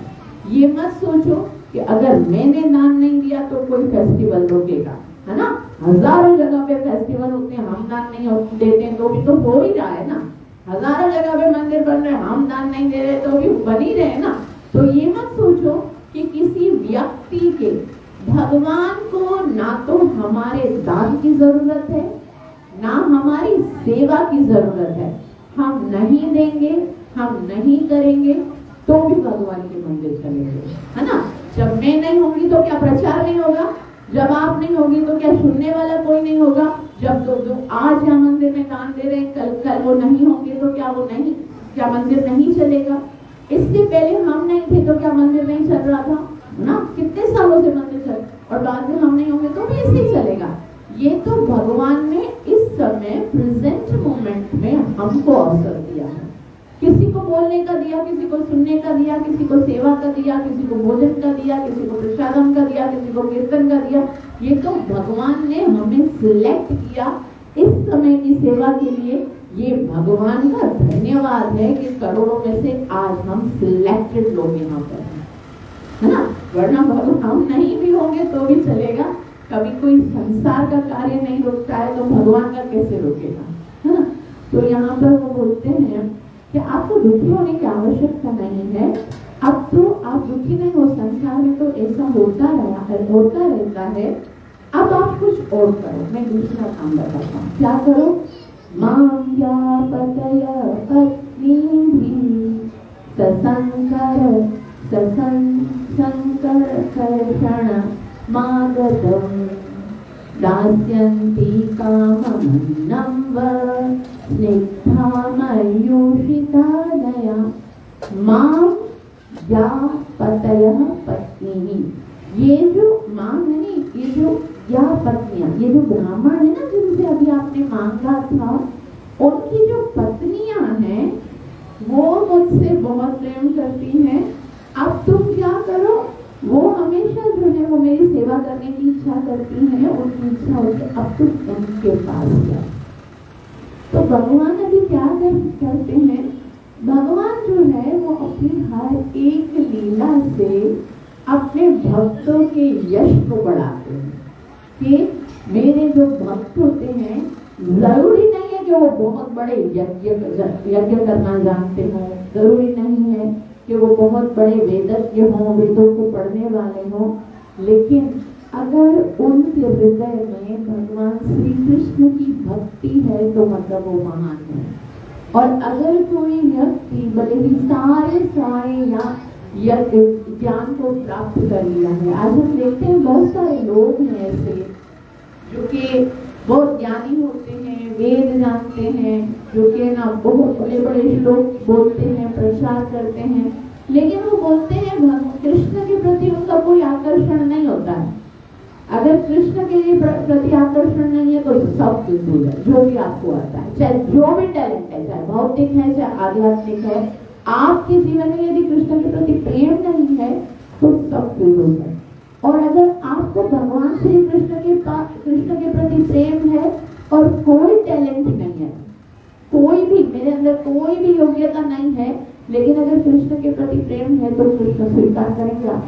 ये मत सोचो कि अगर मैंने दान नहीं दिया तो कोई फेस्टिवल रोकेगा, है ना। हजारों जगह पे फेस्टिवल होते हैं, हम दान नहीं देते हैं तो भी तो हो ही रहा है ना। हजारों जगह पे मंदिर बन रहे हैं, हम दान नहीं दे रहे तो भी बन ही रहे ना। तो ये मत सोचो कि किसी व्यक्ति के, भगवान को ना तो हमारे दान की जरूरत है ना हमारी सेवा की जरूरत है। हम नहीं देंगे, हम नहीं करेंगे तो भी भगवान के मंदिर चलेंगे, है ना। जब मैं नहीं होंगी तो क्या प्रचार नहीं होगा, जब आप नहीं होगी तो क्या सुनने वाला कोई नहीं होगा, जब जो आज यहाँ मंदिर में दान दे रहे हैं कल वो नहीं होंगे तो क्या मंदिर नहीं चलेगा। इससे पहले हम नहीं थे तो क्या मंदिर नहीं चल रहा था ना, कितने सालों से मंदिर चल, और बाद में हम नहीं होंगे तो भी ऐसे ही चलेगा। ये तो भगवान ने इस समय प्रेजेंट मोमेंट में हमको अवसर दिया है। किसी को बोलने का दिया, किसी को सुनने का दिया, किसी को सेवा का दिया, किसी को भोजन का दिया, किसी को प्रसादम का दिया, किसी को कीर्तन का दिया। ये तो भगवान ने हमें सिलेक्ट किया इस समय की सेवा के लिए। ये भगवान का धन्यवाद है कि करोड़ों में से आज हम सिलेक्टेड लोग यहाँ पर हैं, है ना। वरना हम नहीं भी होंगे तो भी चलेगा। कभी कोई संसार का कार्य नहीं रुकता है तो भगवान का कैसे रुकेगा, है ना। तो यहाँ पर वो बोलते हैं कि आपको दुखी होने की आवश्यकता नहीं है। अब तो आप दुखी नहीं हो, संसार में तो ऐसा होता रहता है। अब आप कुछ और करो। मैं दूसरा काम बताता हूँ, क्या करो। माया पतय पत्नी भी ससंकर ससंकर कर्षण मागतम दास्यन्ति काममन्नं व स्निग्धा मयूषिता दया मां या पतयः पत्नी। ये जो मां है नी, ये जो या पत्नियां, ये जो ब्राह्मण है ना जिनसे अभी आपने मांगा था, उनकी जो पत्नियां हैं वो मुझसे बहुत प्रेम करती हैं। अब तुम क्या करो, वो हमेशा जो है वो मेरी सेवा करने की इच्छा करती हैं, उनकी इच्छा होती है अब तुम उनके पास जाओ। तो भगवान अभी क्या करते हैं, भगवान जो है वो अपनी हर एक लीला से अपने भक्तों के यश को बढ़ाते हैं। कि मेरे जो भक्त होते हैं, जरूरी नहीं है कि वो बहुत बड़े यज्ञ करना जानते हों, जरूरी नहीं है कि वो बहुत बड़े वेदज्ञ हों, वेदों को पढ़ने वाले हों, लेकिन अगर उनके हृदय में भगवान श्री कृष्ण की भक्ति है तो मतलब वो महान है। और अगर कोई व्यक्ति भले ही सारे या ज्ञान को प्राप्त कर लिया है, आज हम देखते हैं बहुत सारे लोग हैं ऐसे जो कि बहुत ज्ञानी होते हैं, वेद जानते हैं, जो कि ना बहुत बड़े बड़े श्लोक बोलते हैं, प्रचार करते हैं, लेकिन वो बोलते हैं कृष्ण के प्रति उनका कोई आकर्षण नहीं होता है। अगर कृष्ण के लिए प्रति आकर्षण नहीं है तो सब फिजूल है, जो भी आपको आता है, चाहे जो भी टैलेंट है, चाहे भौतिक है चाहे आध्यात्मिक है, आपके जीवन में यदि कृष्ण के प्रति प्रेम नहीं है तो सब फिजूल है। और अगर आपको भगवान श्री कृष्ण के प्रति प्रेम है और कोई टैलेंट नहीं है, कोई भी मेरे अंदर कोई भी योग्यता नहीं है, लेकिन अगर कृष्ण के प्रति प्रेम है तो कृष्ण स्वीकार करेंगे, आप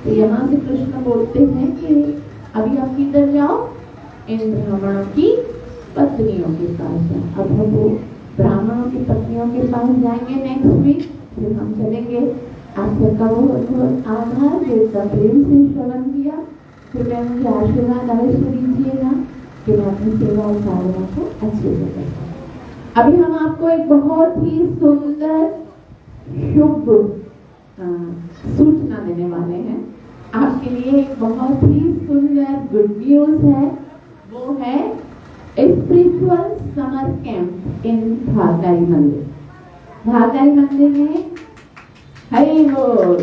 तो यहाँ से कृष्ण बोलते हैं कि अभी आप किधर जाओ, इन ब्राह्मणों की पत्नियों के पास जाओ। अब हम वो ब्राह्मणों की पत्नियों के पास जाएंगे नेक्स्ट वीक, फिर हम चलेंगे। आप सबका बहुत आभार, जितना प्रेम से श्रवण किया, फिर मैं मुझे आशीर्वाद अवश्य दीजिएगा कि मैं अपनी सेवा और कार्यों को अच्छे से कर सकूं। अभी हम आपको एक बहुत ही सुंदर शुभ सूचना देने वाले हैं। आपके लिए एक बहुत ही सुंदर गुड न्यूज है, वो है स्पिरिचुअल समर कैंप इन भागदारी मंदिर। भागदारी मंदिर में हरि बोल,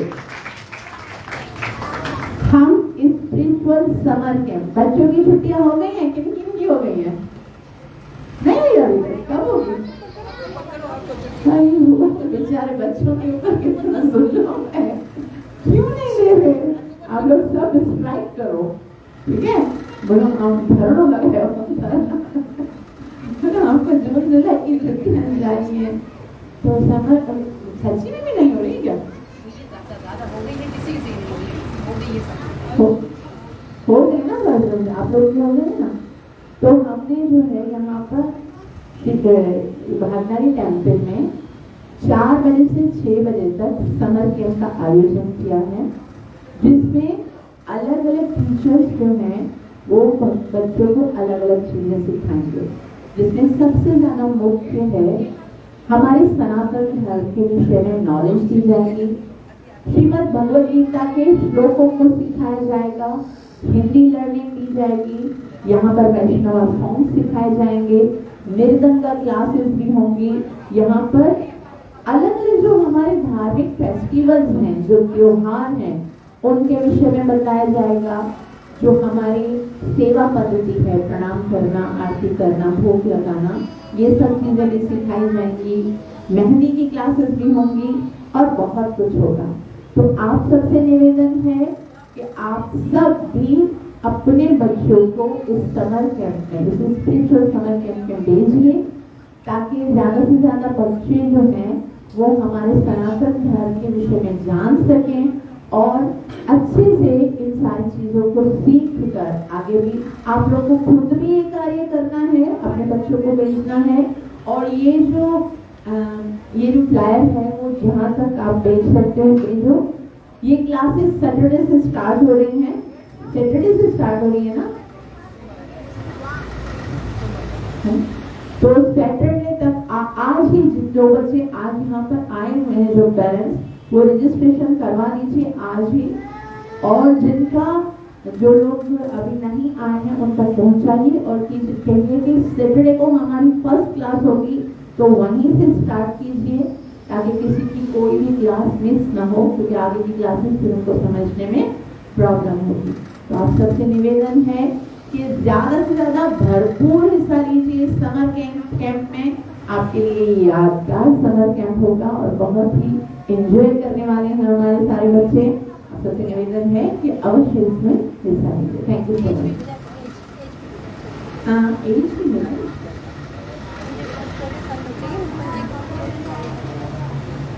हम स्पिरिचुअल समर कैंप, बच्चों की छुट्टियां हो गई हैं, किन किन की हो गई हैं? नहीं हुई अभी तक, कब होगी? बेचारे बच्चों के ऊपर कितना जुल्म है, क्यों नहीं दे रहे? आप लोग सब स्ट्राइक करो, ठीक है? बोलो हम धरणों लगाए, हमको जून जुलाई की छुट्टियां चाहिए। तो समर सच्ची में भी नहीं हो रही क्या? हो हो गए ना वर्जन, आप लोग के हो गए ना। तो हमने जो है यहाँ पर भागनारी टेम्पल में 4 बजे से 6 बजे तक समर कैंप का आयोजन किया है, जिसमें अलग अलग टीचर्स जो हैं वो बच्चों को अलग अलग चीजें सिखाएंगे। जिसमें सबसे ज्यादा मुख्य है हमारे सनातन धर्म के विषय में नॉलेज दी जाएगी, श्रीमद् भगवद गीता के श्लोकों को सिखाया जाएगा, हिंदी लर्निंग दी जाएगी, यहाँ पर वैष्णव सॉन्ग सिखाए जाएंगे, मृदंग का क्लासेस भी होंगी। यहाँ पर अलग अलग जो हमारे धार्मिक फेस्टिवल्स हैं, जो त्योहार हैं, उनके विषय में बताया जाएगा। जो हमारी सेवा पद्धति है, प्रणाम करना, आरती करना, भोग लगाना, ये सब चीजें भी सिखाई जाएंगी। मेहंदी की क्लासेस भी होंगी और बहुत कुछ होगा। तो आप सबसे निवेदन है कि आप सब भी अपने बच्चों को इस समर कैंप में, इस स्पिरिचुअल समर कैंप में भेजिए, ताकि ज्यादा से ज्यादा बच्चे जो हैं वो हमारे सनातन धर्म के विषय में जान सकें और अच्छे से इन सारी चीजों को सीख कर आगे भी आप लोग को खुद भी ये कार्य करना है, अपने बच्चों को भेजना है। और ये जो फ्लायर है वो जहाँ तक आप भेज सकते हो। ये क्लासेस सैटरडे से स्टार्ट हो रही हैं, सैटरडे से स्टार्ट हो रही है ना, तो सैटरडे तक आज ही जो बच्चे आज यहाँ पर आए हुए हैं, जो पेरेंट्स, वो रजिस्ट्रेशन करवा लीजिए आज ही। और जिनका जो लोग अभी नहीं आए हैं उन तक पहुंचाइए और कहिए कि सैटरडे को हमारी फर्स्ट क्लास होगी, तो वहीं से स्टार्ट कीजिए, ताकि किसी की कोई भी क्लास मिस ना हो, क्योंकि आगे की क्लासेस फिर उनको समझने में प्रॉब्लम होगी। तो आप सबसे निवेदन है कि ज्यादा से ज्यादा भरपूर हिस्सा लीजिए इस समर कैंप में। आपके लिए यादगार समर कैंप होगा और बहुत ही एंजॉय करने वाले हैं हमारे सारे बच्चे। आप सबसे निवेदन है कि अवश्य इसमें हिस्सा लीजिए। Thank you so much. Age भी है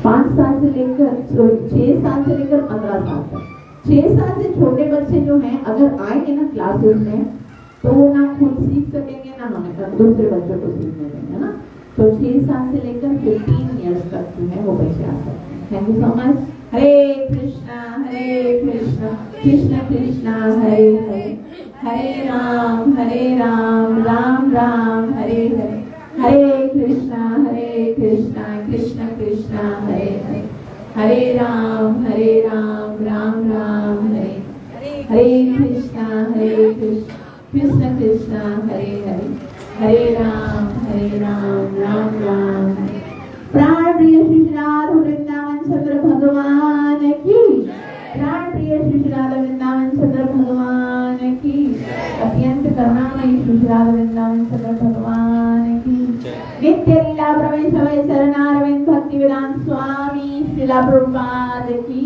5 साल से लेकर 6 साल से लेकर 15 साल तक। 6 साल से छोटे बच्चे जो हैं अगर आएंगे ना क्लासेस में, तो वो ना खुद सीख सकेंगे ना हमें दूसरे बच्चों को सीखने देंगे ना। तो 6 साल से लेकर 15 ईयर्स तक जो है वो बच्चे आ सकते हैं। Thank you so much. Hare Krishna Krishna Krishna Hare Hare, Hare Ram Ram Ram Hare Hare, Hare Krishna Krishna Krishna Hare Hare, Hare Ram Ram Ram Hare, Hare Krishna Krishna Krishna Hare Hare, Hare Ram Ram Ram Hare. प्राण प्रिय श्री राधा वृंदावन चंद्र भगवान की, प्राण प्रिय श्री राधा वृंदावन चंद्र भगवान की, अत्यंत करुणामयी श्री राधा वृंदावन चंद्र भगवान की। नित्य लीला प्रवेश चरणारविंद भक्ति वेदांत स्वामी श्रीला प्रभुपाद की।